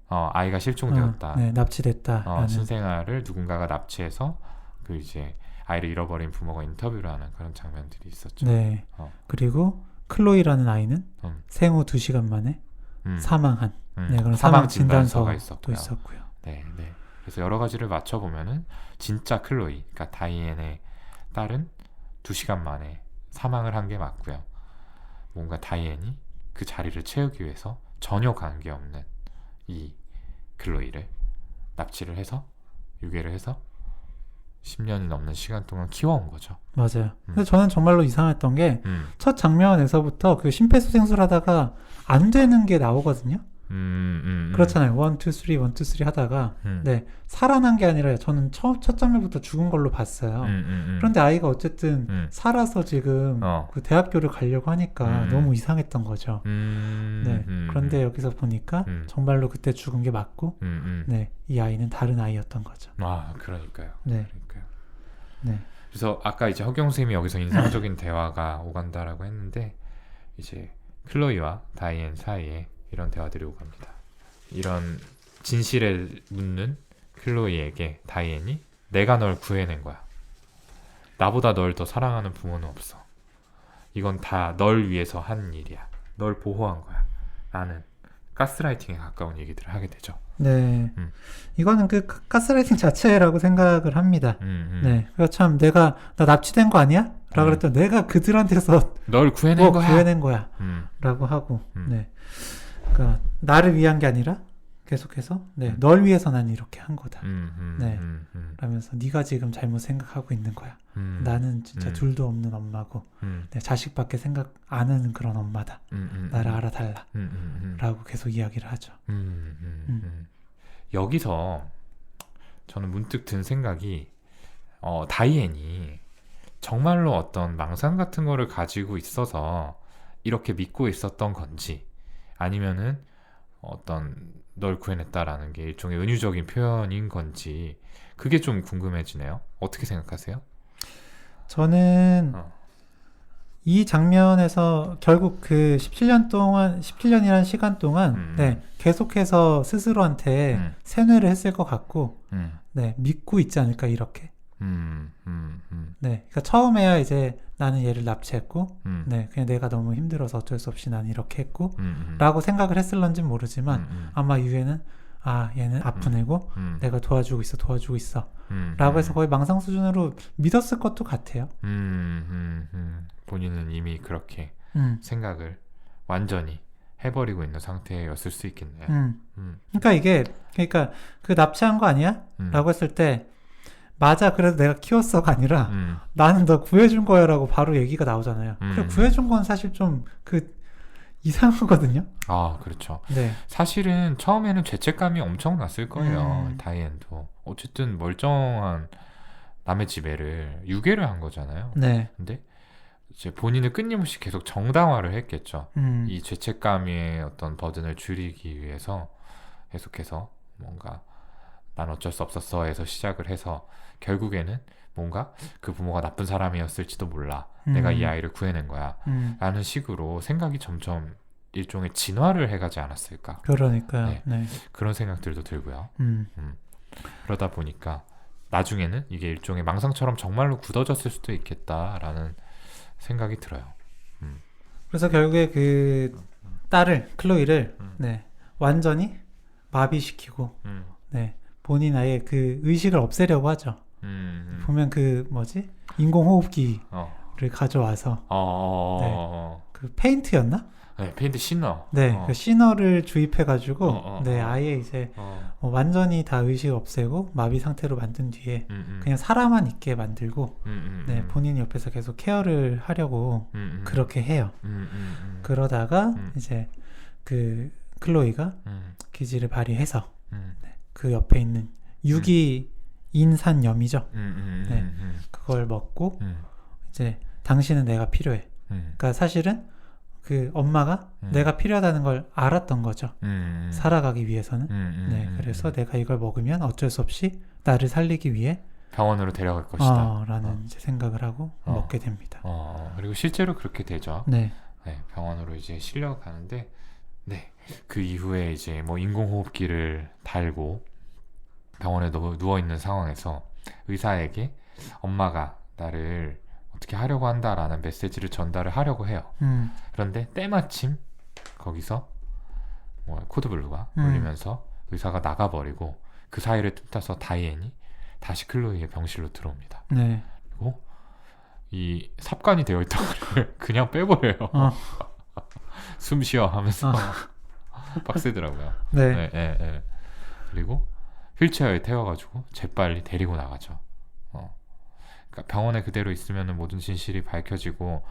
아이가 실종되었다. 납치됐다. 신생아를 누군가가 납치해서 그 이제 아이를 잃어버린 부모가 인터뷰를 하는 그런 장면들이 있었죠. 네. 그리고 클로이라는 아이는 생후 2시간 만에 사망한 그런 사망 진단서가 있었고요. 네. 그래서 여러 가지를 맞춰보면은 진짜 클로이, 그러니까 다이앤의 딸은 2시간 만에 사망을 한 게 맞고요. 뭔가 다이앤이 그 자리를 채우기 위해서 전혀 관계없는 이 클로이를 납치를 해서 유괴를 해서 10년이 넘는 시간 동안 키워온 거죠. 맞아요. 근데 저는 정말로 이상했던 게 첫 장면에서부터 그 심폐소생술 하다가 안 되는 게 나오거든요. 그렇잖아요. 1, 2, 3, 1, 2, 3 하다가 네, 살아난 게 아니라 저는 첫 장면부터 죽은 걸로 봤어요. 그런데 아이가 어쨌든 살아서 지금 그 대학교를 가려고 하니까 너무 이상했던 거죠. 네, 그런데 여기서 보니까 정말로 그때 죽은 게 맞고 네, 이 아이는 다른 아이였던 거죠. 아, 그러니까요. 네. 그러니까요. 네. 그래서 아까 이제 허경 쌤이 여기서 인상적인 대화가 오간다라고 했는데 이제 클로이와 다이앤 사이에 이런 대화들이 오갑니다. 이런 진실을 묻는 클로이에게 다이앤이 내가 널 구해낸 거야. 나보다 널 더 사랑하는 부모는 없어. 이건 다 널 위해서 한 일이야. 널 보호한 거야. 라는 가스라이팅에 가까운 얘기들을 하게 되죠. 네. 이거는 그 가스라이팅 자체라고 생각을 합니다. 네. 그래서 참 나 납치된 거 아니야? 라고 그랬더니 내가 그들한테서 널 구해낸 거야. 구해낸 거야. 라고 하고 네. 그러니까 나를 위한 게 아니라 계속해서 네, 널 위해서 난 이렇게 한 거다. 네. 라면서 네가 지금 잘못 생각하고 있는 거야. 나는 진짜 둘도 없는 엄마고 네, 자식밖에 생각 안 하는 그런 엄마다. 나를 알아달라. 라고 계속 이야기를 하죠. 여기서 저는 문득 든 생각이 다이앤이 정말로 어떤 망상 같은 거를 가지고 있어서 이렇게 믿고 있었던 건지 아니면은 어떤 널 구해냈다라는 게 일종의 은유적인 표현인 건지 그게 좀 궁금해지네요. 어떻게 생각하세요? 저는 이 장면에서 결국 그 17년이라는 시간 동안 네, 계속해서 스스로한테 세뇌를 했을 것 같고 네, 믿고 있지 않을까 이렇게. 네, 그러니까 처음에야 이제 나는 얘를 납치했고, 네, 그냥 내가 너무 힘들어서 어쩔 수 없이 나는 이렇게 했고, 라고 생각을 했을런지는 모르지만, 아마 이후에는, 얘는 아픈 애고, 내가 도와주고 있어, 라고 해서 거의 망상 수준으로 믿었을 것도 같아요. 본인은 이미 그렇게 생각을 완전히 해버리고 있는 상태였을 수 있겠네요. 그러니까 그 납치한 거 아니야? 라고 했을 때, 맞아, 그래도 내가 키웠어가 아니라 나는 너 구해준 거야 라고 바로 얘기가 나오잖아요. 그래, 구해준 건 사실 좀 이상하거든요. 아, 그렇죠. 네. 사실은 처음에는 죄책감이 엄청 났을 거예요. 다이앤도 어쨌든 멀쩡한 남의 집애를 유괴를 한 거잖아요. 네. 근데 이제 본인을 끊임없이 계속 정당화를 했겠죠. 이 죄책감의 어떤 버든을 줄이기 위해서 계속해서 뭔가 난 어쩔 수 없었어 해서 시작을 해서 결국에는 뭔가 그 부모가 나쁜 사람이었을지도 몰라. 내가 이 아이를 구해낸 거야. 라는 식으로 생각이 점점 일종의 진화를 해가지 않았을까. 그러니까요. 네. 네. 그런 생각들도 들고요. 그러다 보니까 나중에는 이게 일종의 망상처럼 정말로 굳어졌을 수도 있겠다라는 생각이 들어요. 그래서 결국에 그 딸을, 클로이를 네, 완전히 마비시키고 네, 본인 아예 그 의식을 없애려고 하죠. 보면 그 인공호흡기를 가져와서 네, 그 페인트였나? 네, 페인트 시너. 네, 그 시너를 주입해가지고 네, 아예 이제 완전히 다 의식 없애고 마비 상태로 만든 뒤에 그냥 사람만 있게 만들고 네, 본인 옆에서 계속 케어를 하려고 그렇게 해요. 그러다가 이제 그 클로이가 기지를 발휘해서 네, 그 옆에 있는 유기 인산염이죠. 네, 그걸 먹고 이제 당신은 내가 필요해. 그러니까 사실은 그 엄마가 내가 필요하다는 걸 알았던 거죠. 살아가기 위해서는. 네, 그래서 내가 이걸 먹으면 어쩔 수 없이 나를 살리기 위해 병원으로 데려갈 것이다. 라는 이제 생각을 하고 먹게 됩니다. 그리고 실제로 그렇게 되죠. 네. 네, 병원으로 이제 실려가는데, 네, 그 이후에 이제 뭐 인공호흡기를 달고 병원에 누워 있는 상황에서 의사에게 엄마가 나를 어떻게 하려고 한다라는 메시지를 전달을 하려고 해요. 그런데 때마침 거기서 코드블루가 울리면서 의사가 나가버리고 그 사이를 틈타서 다이앤이 다시 클로이의 병실로 들어옵니다. 네. 그리고 이 삽관이 되어 있던 거를 그냥 빼버려요. 숨 쉬어 하면서 빡세더라고요. 네. 네, 네, 네. 그리고 휠체어에 태워가지고 재빨리 데리고 나가죠. 그러니까 병원에 그대로 있으면 모든 진실이 밝혀지고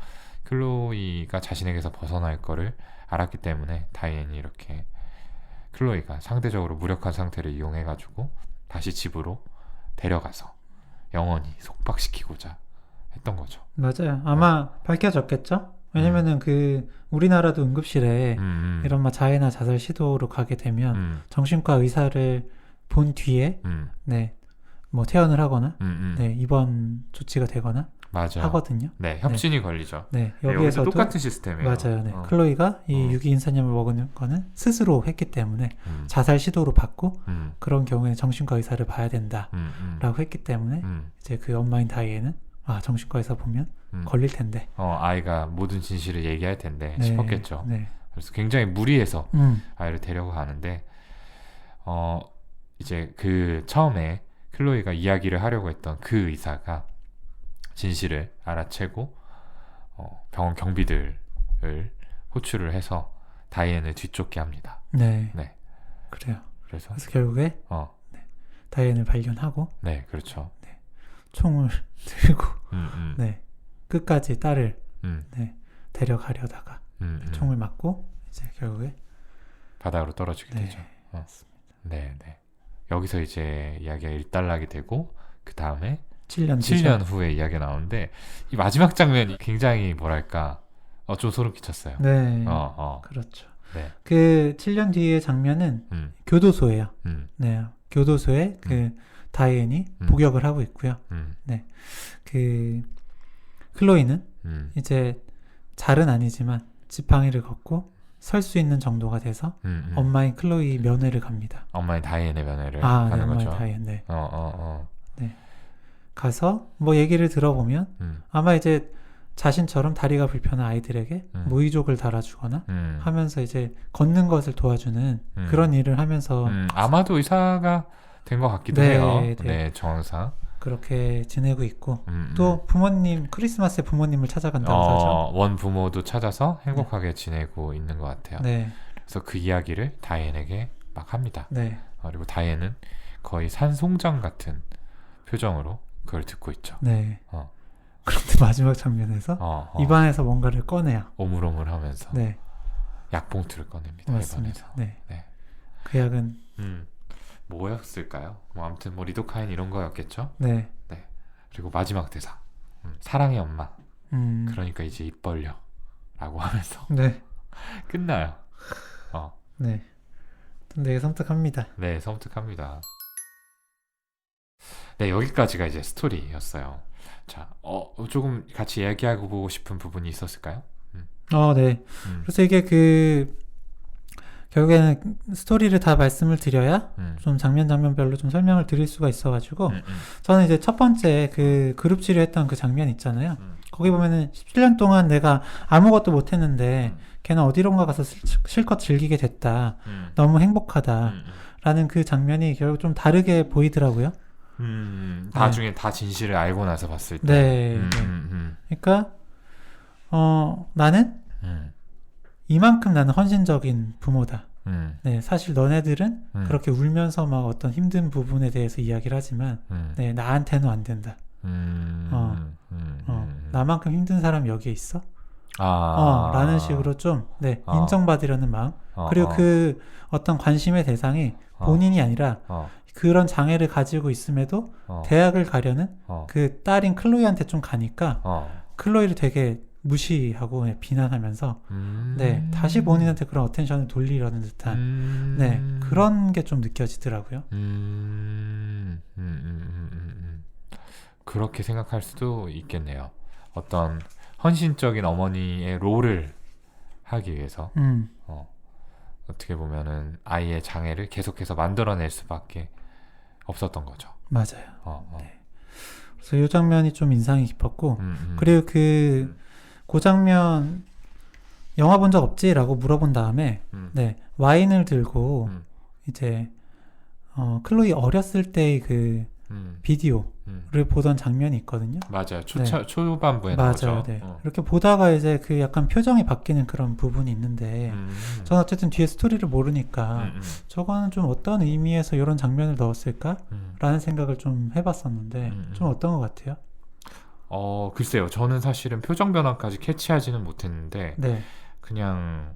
클로이가 자신에게서 벗어날 거를 알았기 때문에 다이앤이 이렇게 클로이가 상대적으로 무력한 상태를 이용해가지고 다시 집으로 데려가서 영원히 속박시키고자 했던 거죠. 맞아요. 아마 밝혀졌겠죠? 왜냐면은 그 우리나라도 응급실에 이런 막 자해나 자살 시도로 가게 되면 정신과 의사를 본 뒤에 네, 뭐 퇴원을 하거나 네, 입원 조치가 되거나 맞아요. 하거든요. 네, 협신이 걸리죠. 네, 여기서도 여기에서도 똑같은 시스템이에요. 맞아요. 네. 클로이가 이 유기인산염을 먹은 거는 스스로 했기 때문에 자살 시도로 받고 그런 경우에 정신과 의사를 봐야 된다라고 했기 때문에 이제 그 엄마인 다이앤은 정신과 의사 보면 걸릴 텐데 아이가 모든 진실을 얘기할 텐데 네, 싶었겠죠. 네. 그래서 굉장히 무리해서 아이를 데려고 가는데 이제 그 처음에 클로이가 이야기를 하려고 했던 그 의사가 진실을 알아채고 병원 경비들을 호출을 해서 다이앤을 뒤쫓게 합니다. 네. 네. 그래요. 그래서 결국에 네, 다이앤을 발견하고 네, 그렇죠. 네, 총을 들고 네. 끝까지 딸을 네, 데려가려다가 총을 맞고 이제 결국에 바닥으로 떨어지게 네, 되죠. 네, 네. 여기서 이제 이야기가 일단락이 되고 그 다음에 7년 후에 이야기가 나오는데 이 마지막 장면이 굉장히 뭐랄까 좀 소름 끼쳤어요. 네, 그렇죠. 네. 그 7년 뒤의 장면은 교도소예요. 네, 교도소에 그 다이앤이 복역을 하고 있고요. 네, 그 클로이는 이제 잘은 아니지만 지팡이를 걷고 설 수 있는 정도가 돼서 엄마인 클로이 면회를 갑니다. 엄마인 다이앤의 면회를 가는 네, 거죠. 엄마인 다이앤, 네. 네. 가서 뭐 얘기를 들어보면 아마 이제 자신처럼 다리가 불편한 아이들에게 모이족을 달아주거나 하면서 이제 걷는 것을 도와주는 그런 일을 하면서 아마도 의사가 된 것 같기도 네, 해요. 네. 네, 정황상. 그렇게 지내고 있고 또 부모님 크리스마스에 부모님을 찾아간다고 하죠. 원 부모도 찾아서 행복하게 지내고 있는 것 같아요. 네. 그래서 그 이야기를 다이앤에게 막 합니다. 네. 그리고 다이앤은 거의 산송장 같은 표정으로 그걸 듣고 있죠. 네. 그런데 마지막 장면에서 입안에서 뭔가를 꺼내요. 오물오물하면서 네. 약봉투를 꺼냅니다. 맞습니다. 입안에서. 네. 네. 그 약은 뭐였을까요? 뭐 아무튼 뭐 리도카인 이런 거였겠죠. 네. 네. 그리고 마지막 대사. 사랑의 엄마. 그러니까 이제 입 벌려. 라고 하면서 네. 끝나요. 네. 되게 섬뜩합니다. 네, 섬뜩합니다. 네, 여기까지가 이제 스토리였어요. 자, 조금 같이 이야기하고 보고 싶은 부분이 있었을까요? 네. 그래서 이게 결국에는 스토리를 다 말씀을 드려야 좀 장면별로 좀 설명을 드릴 수가 있어가지고 저는 이제 첫 번째 그 그룹 치료했던 그 장면 있잖아요. 거기 보면은 17년 동안 내가 아무것도 못했는데 걔는 어디론가 가서 실컷 즐기게 됐다. 너무 행복하다. 라는 그 장면이 결국 좀 다르게 보이더라고요. 나중에 다 진실을 알고 나서 봤을 때. 네. 그러니까 나는 이만큼 나는 헌신적인 부모다. 네, 사실 너네들은 그렇게 울면서 막 어떤 힘든 부분에 대해서 이야기를 하지만 네, 나한테는 안 된다. 나만큼 힘든 사람이 여기에 있어? 라는 식으로 좀 네, 인정받으려는 마음. 그리고 그 어떤 관심의 대상이 본인이 아니라 그런 장애를 가지고 있음에도 대학을 가려는 그 딸인 클로이한테 좀 가니까 클로이를 되게 무시하고 비난하면서 네, 다시 본인한테 그런 어텐션을 돌리려는 듯한 네, 그런 게 좀 느껴지더라고요. 그렇게 생각할 수도 있겠네요. 어떤 헌신적인 어머니의 롤을 하기 위해서 어떻게 보면은 아이의 장애를 계속해서 만들어낼 수밖에 없었던 거죠. 맞아요. 네. 그래서 이 장면이 좀 인상이 깊었고 그리고 그 장면 영화 본 적 없지? 라고 물어본 다음에 네, 와인을 들고 이제 클로이 어렸을 때의 그 비디오를 보던 장면이 있거든요. 맞아요. 네. 초반부에 맞아요. 나오죠. 네. 이렇게 보다가 이제 그 약간 표정이 바뀌는 그런 부분이 있는데 저는 어쨌든 뒤에 스토리를 모르니까 저거는 좀 어떤 의미에서 이런 장면을 넣었을까라는 생각을 좀 해봤었는데 좀 어떤 것 같아요? 글쎄요. 저는 사실은 표정 변화까지 캐치하지는 못했는데 네. 그냥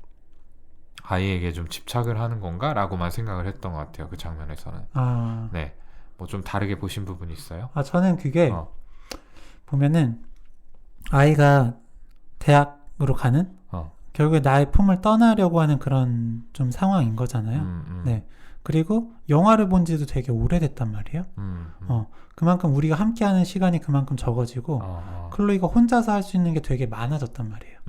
아이에게 좀 집착을 하는 건가? 라고만 생각을 했던 것 같아요. 그 장면에서는. 네. 뭐 좀 다르게 보신 부분이 있어요? 저는 그게 보면은 아이가 대학으로 가는 결국에 나의 품을 떠나려고 하는 그런 좀 상황인 거잖아요. 네. 그리고 영화를 본 지도 되게 오래됐단 말이에요. 그만큼 우리가 함께하는 시간이 그만큼 적어지고 클로이가 혼자서 할 수 있는 게 되게 많아졌단 말이에요.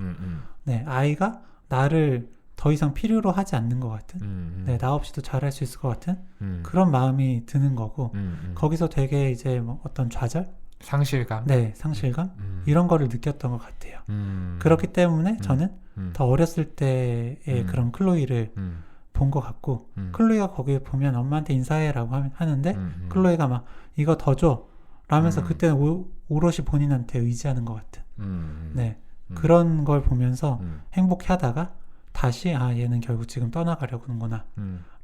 네, 아이가 나를 더 이상 필요로 하지 않는 것 같은, 네, 나 없이도 잘할 수 있을 것 같은 그런 마음이 드는 거고 거기서 되게 이제 뭐 어떤 좌절, 상실감, 네, 상실감 이런 거를 느꼈던 것 같아요. 그렇기 때문에 저는 더 어렸을 때의 그런 클로이를 본 것 같고 클로이가 거기에 보면 엄마한테 인사해라고 하는데 클로이가 막 이거 더 줘 라면서 그때는 오롯이 본인한테 의지하는 것 같은 네, 그런 걸 보면서 행복해하다가 다시 얘는 결국 지금 떠나가려고 하는구나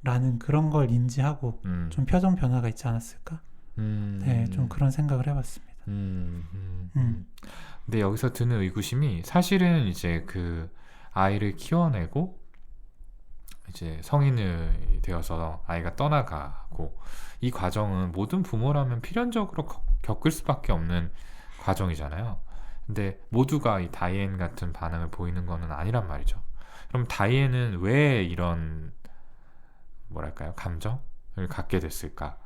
라는 그런 걸 인지하고 좀 표정 변화가 있지 않았을까? 네, 좀 그런 생각을 해봤습니다. 근데 여기서 드는 의구심이 사실은 이제 그 아이를 키워내고 이제 성인이 되어서 아이가 떠나가고 이 과정은 모든 부모라면 필연적으로 겪을 수밖에 없는 과정이잖아요. 근데 모두가 이 다이앤 같은 반응을 보이는 거는 아니란 말이죠. 그럼 다이앤은 왜 이런 뭐랄까요? 감정을 갖게 됐을까?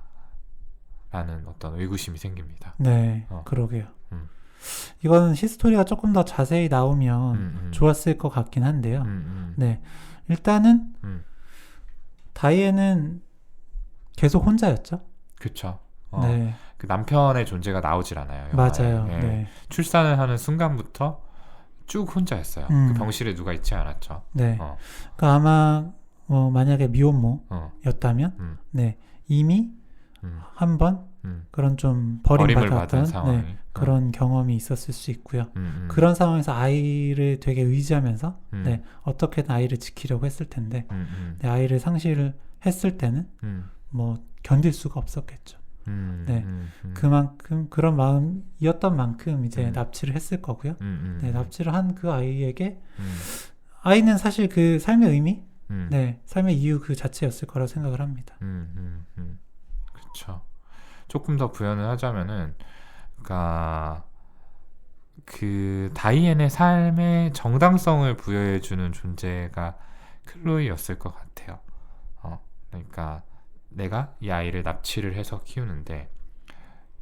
라는 어떤 의구심이 생깁니다. 네, 그러게요. 이거는 히스토리가 조금 더 자세히 나오면 좋았을 것 같긴 한데요. 네, 일단은 다이앤은 계속 혼자였죠. 그렇죠. 네, 그 남편의 존재가 나오질 않아요. 영화에. 맞아요. 예. 네, 출산을 하는 순간부터 쭉 혼자였어요. 그 병실에 누가 있지 않았죠. 네. 그러니까 아마 만약에 미혼모였다면, 네, 이미 한번 그런 좀 버림받았던 상황이. 네, 그런 경험이 있었을 수 있고요. 그런 상황에서 아이를 되게 의지하면서 네, 어떻게든 아이를 지키려고 했을 텐데 네, 아이를 상실을 했을 때는 뭐 견딜 수가 없었겠죠. 네, 그만큼 그런 마음이었던 만큼 이제 납치를 했을 거고요. 네, 납치를 한 그 아이에게 아이는 사실 그 삶의 의미, 네, 삶의 이유 그 자체였을 거라고 생각을 합니다. 그렇죠. 조금 더 부연을 하자면은, 그러니까 그 다이앤의 삶의 정당성을 부여해주는 존재가 클로이였을 것 같아요. 그러니까 내가 이 아이를 납치를 해서 키우는데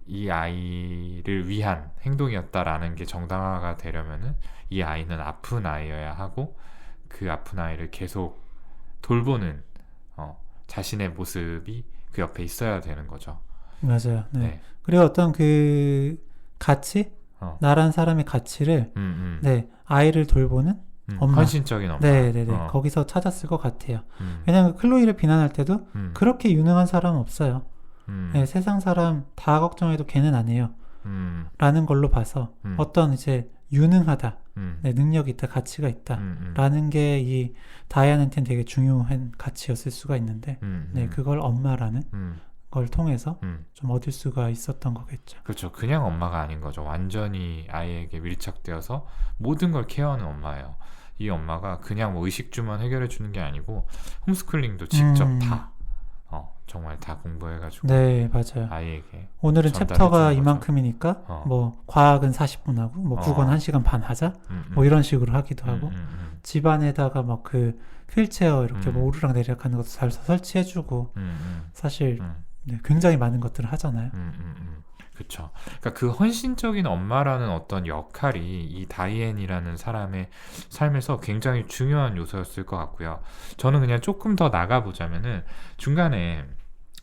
이 아이를 위한 행동이었다라는 게 정당화가 되려면은 이 아이는 아픈 아이여야 하고 그 아픈 아이를 계속 돌보는 자신의 모습이 그 옆에 있어야 되는 거죠. 맞아요. 네. 네. 그리고 어떤 그 가치, 나란 사람의 가치를 네, 아이를 돌보는 엄마, 헌신적인 엄마. 네네네, 거기서 찾았을 것 같아요. 왜냐하면 클로이를 비난할 때도 그렇게 유능한 사람은 없어요. 네, 세상 사람 다 걱정해도 걔는 안 해요. 라는 걸로 봐서 어떤 이제 유능하다, 네, 능력이 있다, 가치가 있다 라는 게 이 다이앤한테는 되게 중요한 가치였을 수가 있는데 네, 그걸 엄마라는 걸 통해서 좀 얻을 수가 있었던 거겠죠. 그렇죠. 그냥 엄마가 아닌 거죠. 완전히 아이에게 밀착되어서 모든 걸 케어하는 엄마예요. 이 엄마가 그냥 뭐 의식주만 해결해 주는 게 아니고 홈스쿨링도 직접 다 정말 다 공부해가지고 네, 맞아요. 아이에게 오늘은 챕터가 거죠. 이만큼이니까 뭐 과학은 40분 하고 뭐 국어는 1시간 반 하자 뭐 이런 식으로 하기도 하고 집안에다가 막 그 휠체어 이렇게 뭐 오르락 내리락 하는 것도 잘 설치해주고 사실 네, 굉장히 많은 것들을 하잖아요. 그렇죠. 그러니까 그 헌신적인 엄마라는 어떤 역할이 이 다이앤이라는 사람의 삶에서 굉장히 중요한 요소였을 것 같고요. 저는 그냥 조금 더 나가보자면은 중간에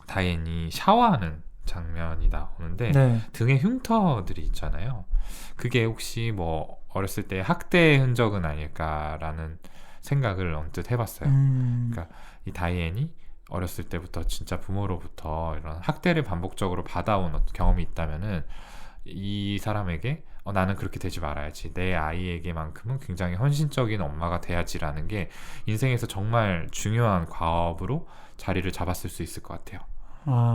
다이앤이 샤워하는 장면이 나오는데 네. 등에 흉터들이 있잖아요. 그게 혹시 뭐 어렸을 때 학대의 흔적은 아닐까라는 생각을 언뜻 해봤어요. 그러니까 이 다이앤이 어렸을 때부터 진짜 부모로부터 이런 학대를 반복적으로 받아온 어떤 경험이 있다면은 이 사람에게 나는 그렇게 되지 말아야지, 내 아이에게만큼은 굉장히 헌신적인 엄마가 돼야지라는 게 인생에서 정말 중요한 과업으로 자리를 잡았을 수 있을 것 같아요.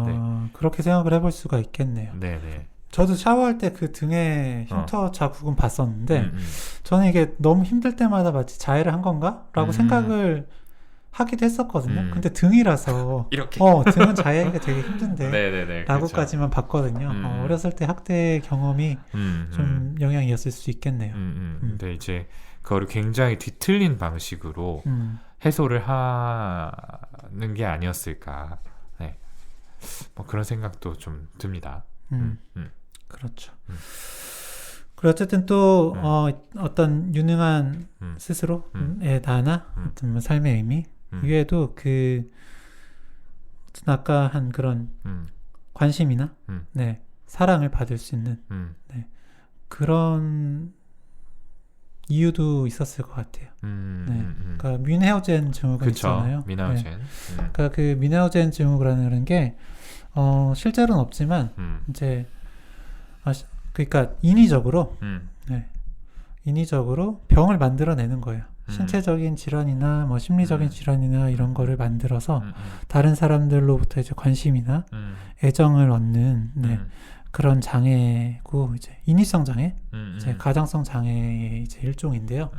네. 그렇게 생각을 해볼 수가 있겠네요. 네네. 저도 샤워할 때 그 등에 흉터 자국은 봤었는데 저는 이게 너무 힘들 때마다 마치 자해를 한 건가? 라고 생각을 하기도 했었거든요. 근데 등이라서 이렇게 등은 자해하기가 되게 힘든데 네네네, 라고까지만 봤거든요. 어렸을 때 학대 경험이 좀 영향이었을 수 있겠네요. 근데 이제 그거를 굉장히 뒤틀린 방식으로 해소를 하는 게 아니었을까. 네. 뭐 그런 생각도 좀 듭니다. 그렇죠. 그리고 어쨌든 또 어떤 유능한 스스로의 나나 어떤 뭐 삶의 의미 이외에도 그 아까 한 그런 관심이나 네, 사랑을 받을 수 있는 네, 그런 이유도 있었을 것 같아요. 네. 그러니까 뮌헤우젠 증후군 있잖아요. 뮌헤우젠. 네. 그러니까 그 뮌헤우젠 증후군이라는 게 실제로는 없지만 이제 그러니까 인위적으로 네, 인위적으로 병을 만들어내는 거예요. 신체적인 질환이나 뭐 심리적인 질환이나 이런 거를 만들어서 다른 사람들로부터 이제 관심이나 애정을 얻는 네, 그런 장애고 이제 인위성 장애, 이제 가장성 장애의 이제 일종인데요.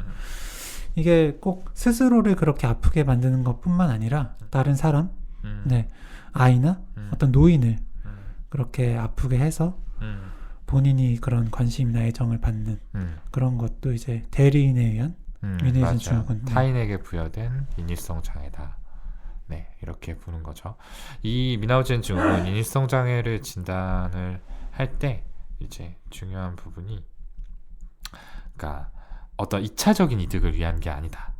이게 꼭 스스로를 그렇게 아프게 만드는 것뿐만 아니라 다른 사람, 네, 아이나 어떤 노인을 그렇게 아프게 해서 본인이 그런 관심이나 애정을 받는 그런 것도 이제 대리인에 의한 뮌헤우젠 증후군. 타인에게 부여된 인위성 장애다. 네, 이렇게 부르는 거죠. 이 뮌헤우젠 증후군 인위성 장애를 진단을 할 때 이제 중요한 부분이, 그러니까 어떤 2차적인 이득을 위한 게 아니다.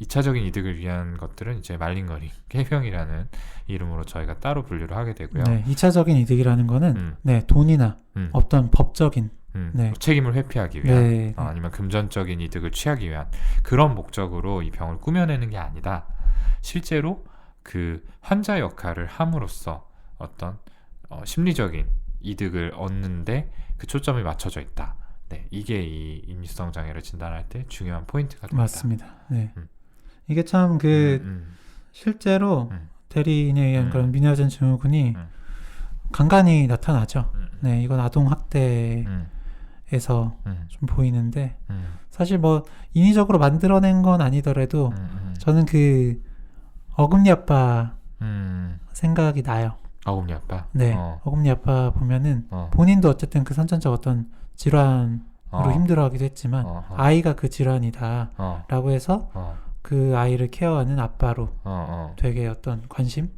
2차적인 이득을 위한 것들은 이제 말링거링, 쾌병이라는 이름으로 저희가 따로 분류를 하게 되고요. 네, 2차적인 이득이라는 거는 네, 돈이나 어떤 법적인 네. 책임을 회피하기 위한 네. 아니면 금전적인 이득을 취하기 위한 그런 목적으로 이 병을 꾸며내는 게 아니다. 실제로 그 환자 역할을 함으로써 어떤 심리적인 이득을 얻는데 그 초점이 맞춰져 있다. 네, 이게 이 인위성 장애를 진단할 때 중요한 포인트가 됩니다. 맞습니다. 네. 이게 참 실제로 대리인에 의한 그런 뮌헤우젠 증후군이 간간히 나타나죠. 네, 이건 아동 학대에서 좀 보이는데 사실 뭐 인위적으로 만들어낸 건 아니더라도 저는 그 어금니 아빠 생각이 나요. 어금니 아빠? 네, 어금니 아빠 보면은 본인도 어쨌든 그 선천적 어떤 질환으로 힘들어하기도 했지만 아이가 그 질환이다 라고 해서 그 아이를 케어하는 아빠로 되게 어떤 관심,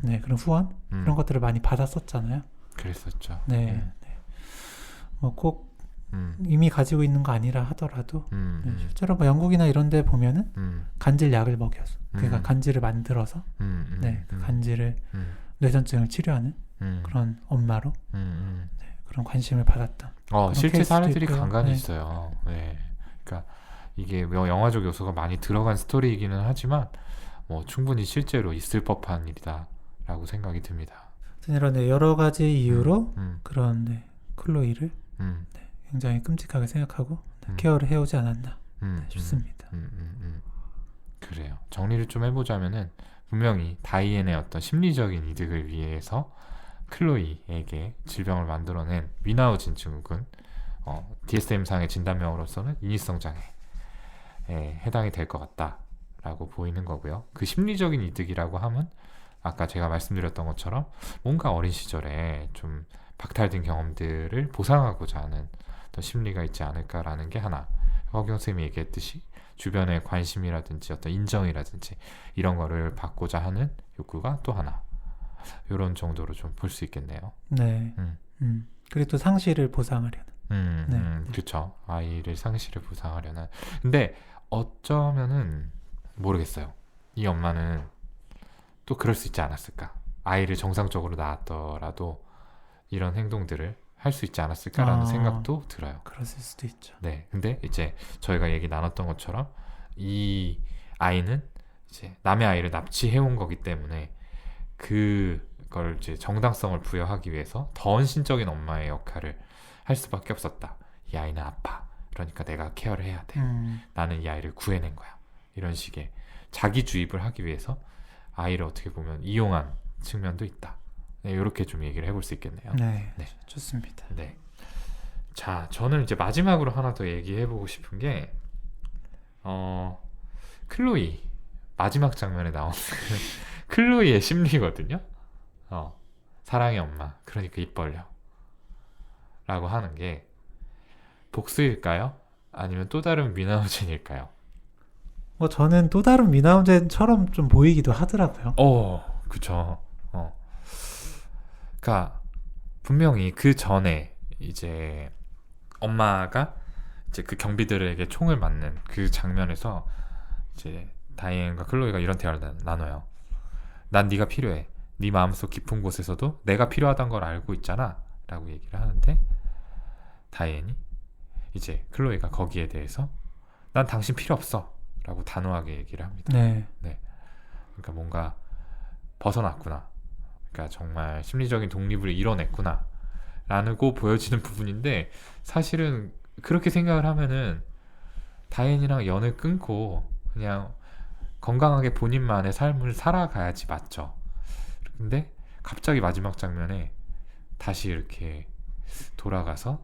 네, 그런 후원 그런 것들을 많이 받았었잖아요. 그랬었죠. 네, 네. 뭐 꼭 이미 가지고 있는 거 아니라 하더라도 네, 실제로 뭐 영국이나 이런 데 보면은 간질 약을 먹여서 그러니까 간질을 만들어서 네, 그 간질을 뇌전증을 치료하는 그런 엄마로 네, 그런 관심을 받았던 실제 사례들이 있고요. 간간히 네. 있어요. 네. 그러니까 이게 뭐 영화적 요소가 많이 들어간 스토리이기는 하지만 뭐 충분히 실제로 있을 법한 일이다라고 생각이 듭니다. 이런 네, 여러 가지 이유로 그런 네, 클로이를 네, 굉장히 끔찍하게 생각하고 케어를 해오지 않았나 싶습니다. 그래요. 정리를 좀 해보자면은 분명히 다이앤의 어떤 심리적인 이득을 위해서 클로이에게 질병을 만들어낸 뮌헤우젠 증후군, DSM-상의 진단명으로서는 인위성 장애에 해당이 될 것 같다라고 보이는 거고요. 그 심리적인 이득이라고 하면 아까 제가 말씀드렸던 것처럼 뭔가 어린 시절에 좀 박탈된 경험들을 보상하고자 하는 어떤 심리가 있지 않을까라는 게 하나, 허경 쌤이 얘기했듯이 주변의 관심이라든지 어떤 인정이라든지 이런 거를 받고자 하는 욕구가 또 하나, 이런 정도로 좀 볼 수 있겠네요. 네. 그리고 또 상실을 보상하려는. 네. 그렇죠. 아이를 상실을 보상하려는. 근데 어쩌면은 모르겠어요. 이 엄마는 또 그럴 수 있지 않았을까? 아이를 정상적으로 낳았더라도 이런 행동들을 할 수 있지 않았을까라는 생각도 들어요. 그랬을 수도 있죠. 네. 근데 이제 저희가 얘기 나눴던 것처럼 이 아이는 이제 남의 아이를 납치해온 거기 때문에 그걸 이제 정당성을 부여하기 위해서 더 헌신적인 엄마의 역할을 할 수밖에 없었다. 이 아이는 아파. 그러니까 내가 케어를 해야 돼. 나는 이 아이를 구해낸 거야. 이런 식의 자기 주입을 하기 위해서 아이를 어떻게 보면 이용한 측면도 있다. 네, 이렇게 좀 얘기를 해볼 수 있겠네요. 네, 네. 좋습니다. 네. 자, 저는 이제 마지막으로 하나 더 얘기해보고 싶은 게 클로이 마지막 장면에 나오는 클로이의 심리거든요. 사랑의 엄마, 그러니까 입 벌려 라고 하는 게 복수일까요? 아니면 또 다른 미나우젠일까요? 저는 또 다른 미나우젠처럼 좀 보이기도 하더라고요. 그쵸. 그러니까 분명히 그 전에 이제 엄마가 이제 그 경비들에게 총을 맞는 그 장면에서 이제 다이앤과 클로이가 이런 대화를 나눠요. 난 네가 필요해. 네 마음속 깊은 곳에서도 내가 필요하다는 걸 알고 있잖아 라고 얘기를 하는데, 다이앤이 이제 클로이가 거기에 대해서 난 당신 필요 없어 라고 단호하게 얘기를 합니다. 네. 그러니까 뭔가 벗어났구나. 그러니까 정말 심리적인 독립을 이뤄냈구나 라고 보여지는 부분인데, 사실은 그렇게 생각을 하면은 다이앤이랑 연을 끊고 그냥 건강하게 본인만의 삶을 살아가야지 맞죠. 근데 갑자기 마지막 장면에 다시 이렇게 돌아가서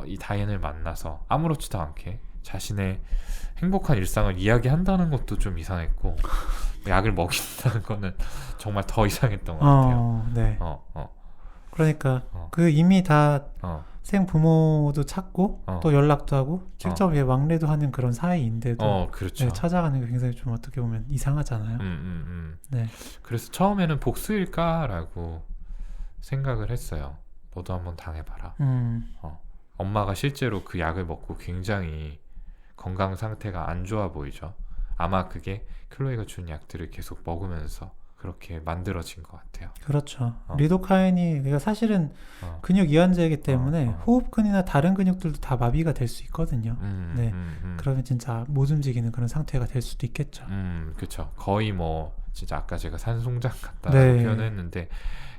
이 다이앤을 만나서 아무렇지도 않게 자신의 행복한 일상을 이야기한다는 것도 좀 이상했고, 약을 먹인다는 거는 정말 더 이상했던 것 같아요. 네. 그러니까 그 이미 다 생부모도 찾고 또 연락도 하고 직접 왕래도 하는 그런 사이인데도 그렇죠. 네, 찾아가는 게 굉장히 좀 어떻게 보면 이상하잖아요. 네. 그래서 처음에는 복수일까라고 생각을 했어요. 너도 한번 당해봐라. 엄마가 실제로 그 약을 먹고 굉장히 건강 상태가 안 좋아 보이죠. 아마 그게 클로이가 준 약들을 계속 먹으면서 그렇게 만들어진 것 같아요. 그렇죠. 리도카인이 그러니까 사실은 근육 이완제이기 때문에 호흡근이나 다른 근육들도 다 마비가 될 수 있거든요. 그러면 진짜 못 움직이는 그런 상태가 될 수도 있겠죠. 그렇죠. 거의 뭐 진짜 아까 제가 산송장 같다라고 표현했는데,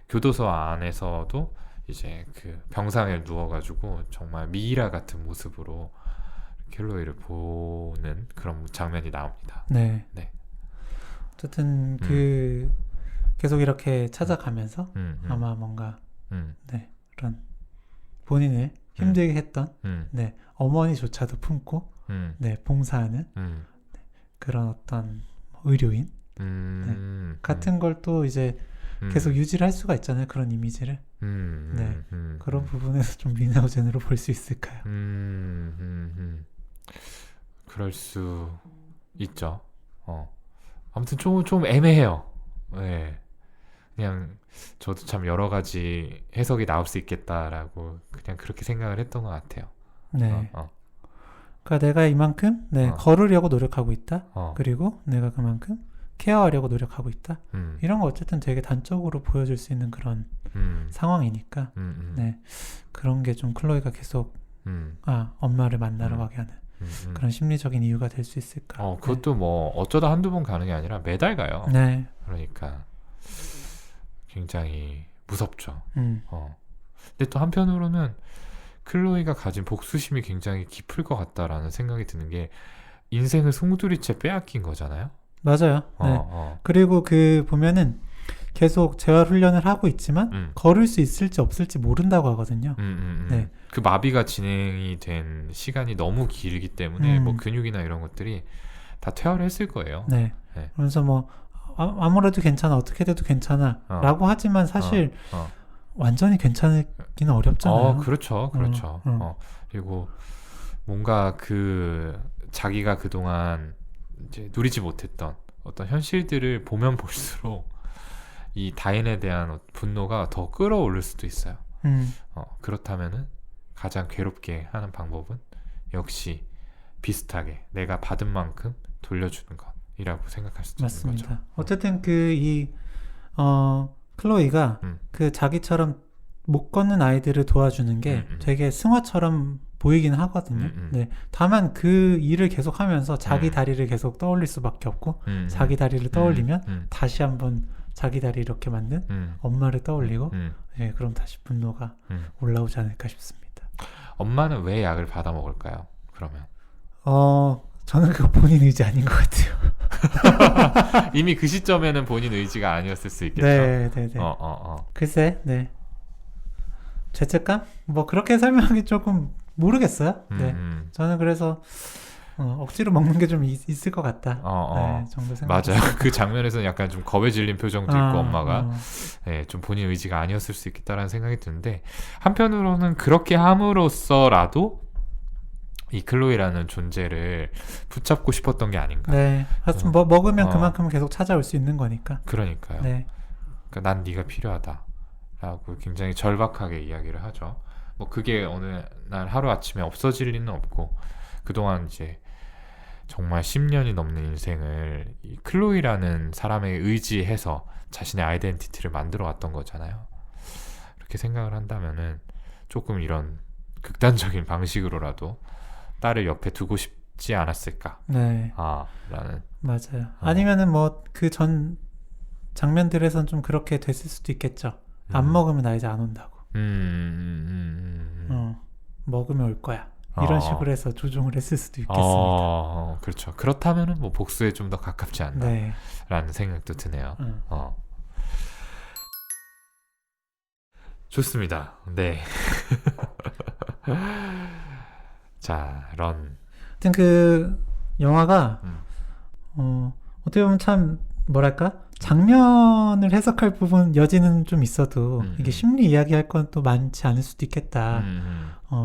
교도소 안에서도 이제 그 병상에 누워가지고 정말 미이라 같은 모습으로 클로이를 보는 그런 장면이 나옵니다. 네. 어쨌든 계속 이렇게 찾아가면서 아마 뭔가 그런 본인을 힘들게 했던 어머니조차도 품고 봉사하는 그런 어떤 의료인 같은 걸 또 이제 계속 유지를 할 수가 있잖아요. 그런 이미지를. 그런 부분에서 좀 미나우젠으로 볼 수 있을까요? 그럴 수 있죠. 아무튼 좀 애매해요. 네. 그냥 저도 참 여러 가지 해석이 나올 수 있겠다라고 그냥 그렇게 생각을 했던 것 같아요. 그러니까 내가 이만큼 걸으려고 노력하고 있다. 그리고 내가 그만큼 케어하려고 노력하고 있다. 이런 거 어쨌든 되게 단적으로 보여줄 수 있는 그런 상황이니까 그런 게 좀 클로이가 계속 엄마를 만나러 가게 하는 그런 심리적인 이유가 될 수 있을까. 그것도 뭐 어쩌다 한두 번 가는 게 아니라 매달 가요. 그러니까 굉장히 무섭죠. 근데 또 한편으로는 클로이가 가진 복수심이 굉장히 깊을 것 같다라는 생각이 드는 게, 인생을 송두리째 빼앗긴 거잖아요. 맞아요. 그리고 보면은 계속 재활 훈련을 하고 있지만 걸을 수 있을지 없을지 모른다고 하거든요. 그 마비가 진행이 된 시간이 너무 길기 때문에 뭐 근육이나 이런 것들이 다 퇴화를 했을 거예요. 그래서 뭐 아무래도 괜찮아, 어떻게 돼도 괜찮아 라고 하지만 사실 완전히 괜찮기는 어렵잖아요. 그렇죠. 그리고 뭔가 자기가 그동안 이제 누리지 못했던 어떤 현실들을 보면 볼수록 이 다인에 대한 분노가 더 끌어오를 수도 있어요. 그렇다면은 가장 괴롭게 하는 방법은 역시 비슷하게 내가 받은 만큼 돌려주는 것이라고 생각할 수도 맞습니다. 있는 거죠. 어쨌든 클로이가 자기처럼 못 걷는 아이들을 도와주는 게 되게 승화처럼 보이긴 하거든요. 네. 다만 그 일을 계속 하면서 자기 다리를 계속 떠올릴 수밖에 없고 자기 다리를 떠올리면 다시 한번 자기 다리 이렇게 만든 엄마를 떠올리고 네, 그럼 다시 분노가 올라오지 않을까 싶습니다. 엄마는 왜 약을 받아 먹을까요? 그러면 저는 그거 본인 의지 아닌 것 같아요. 이미 그 시점에는 본인 의지가 아니었을 수 있겠죠. 네. 글쎄, 네. 죄책감? 뭐 그렇게 설명하기 조금 모르겠어요. 네. 저는 그래서 억지로 먹는 게 좀 있을 것 같다. 네, 정도 생각. 맞아요. 그 장면에서는 약간 좀 겁에 질린 표정도 있고 엄마가 네, 좀 본인 의지가 아니었을 수 있겠다라는 생각이 드는데 한편으로는 그렇게 함으로써라도 이 클로이라는 존재를 붙잡고 싶었던 게 아닌가. 네. 하여튼 먹으면 그만큼 계속 찾아올 수 있는 거니까. 그러니까요. 네. 그러니까 난 네가 필요하다라고 굉장히 절박하게 이야기를 하죠. 뭐 그게 어느 날 하루 아침에 없어질 리는 없고 그동안 이제 정말 10년이 넘는 인생을 이 클로이라는 사람에 의지해서 자신의 아이덴티티를 만들어 왔던 거잖아요. 이렇게 생각을 한다면은 조금 이런 극단적인 방식으로라도 딸을 옆에 두고 싶지 않았을까? 네. 라는. 맞아요. 아니면은 뭐 그 전 장면들에선 좀 그렇게 됐을 수도 있겠죠. 안 먹으면 나 이제 안 온다고. 먹으면 올 거야. 이런 식으로 해서 조종을 했을 수도 있겠습니다. 그렇죠. 그렇다면은 뭐 복수에 좀 더 가깝지 않나? 네. 라는 생각도 드네요. 좋습니다. 네. 자, 런. 하여튼 그 영화가 어떻게 보면 참 뭐랄까 장면을 해석할 부분 여지는 좀 있어도 이게 심리 이야기할 건 또 많지 않을 수도 있겠다.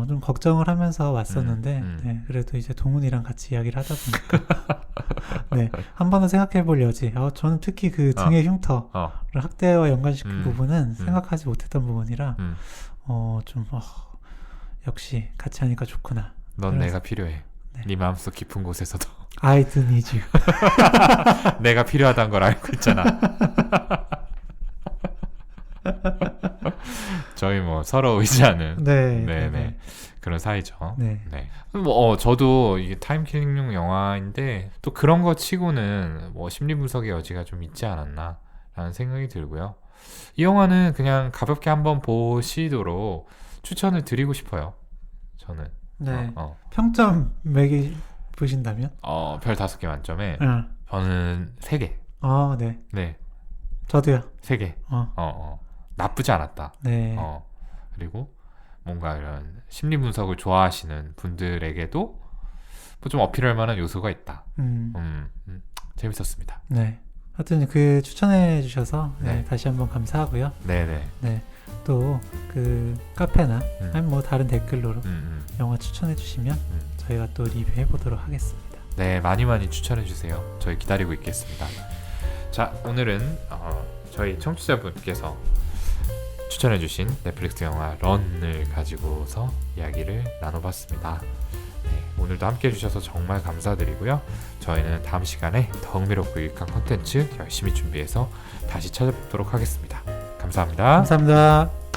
좀 걱정을 하면서 왔었는데 네, 그래도 이제 동훈이랑 같이 이야기를 하다 보니까 네, 한 번은 생각해 볼 여지. 저는 특히 그 등의 흉터를 학대와 연관시킨 부분은 생각하지 못했던 부분이라 좀 역시 같이 하니까 좋구나. 넌 내가 필요해. 네 마음속 깊은 곳에서도 I do need you. 내가 필요하다는 걸 알고 있잖아. 저희 뭐 서로 의지하는 네네 그런 사이죠. 네. 뭐 저도 이게 타임킬링용 영화인데 또 그런 거 치고는 뭐 심리 분석의 여지가 좀 있지 않았나라는 생각이 들고요. 이 영화는 그냥 가볍게 한번 보시도록 추천을 드리고 싶어요. 저는. 네. 평점 매기 보신다면? 별 5개 만점에 저는 3개. 네. 네. 저도요. 3개. 나쁘지 않았다. 네. 그리고 뭔가 이런 심리 분석을 좋아하시는 분들에게도 뭐 좀 어필할 만한 요소가 있다. 재밌었습니다. 네. 하여튼 그 추천해 주셔서 네, 다시 한번 감사하고요. 네네. 네. 또 그 카페나 아니면 뭐 다른 댓글로 영화 추천해 주시면 저희가 또 리뷰해 보도록 하겠습니다. 네, 많이 추천해 주세요. 저희 기다리고 있겠습니다. 자, 오늘은 저희 청취자분께서 추천해 주신 넷플릭스 영화 런을 가지고서 이야기를 나눠봤습니다. 네, 오늘도 함께 해주셔서 정말 감사드리고요. 저희는 다음 시간에 더 흥미롭고 유익한 콘텐츠 열심히 준비해서 다시 찾아뵙도록 하겠습니다. 감사합니다. 감사합니다.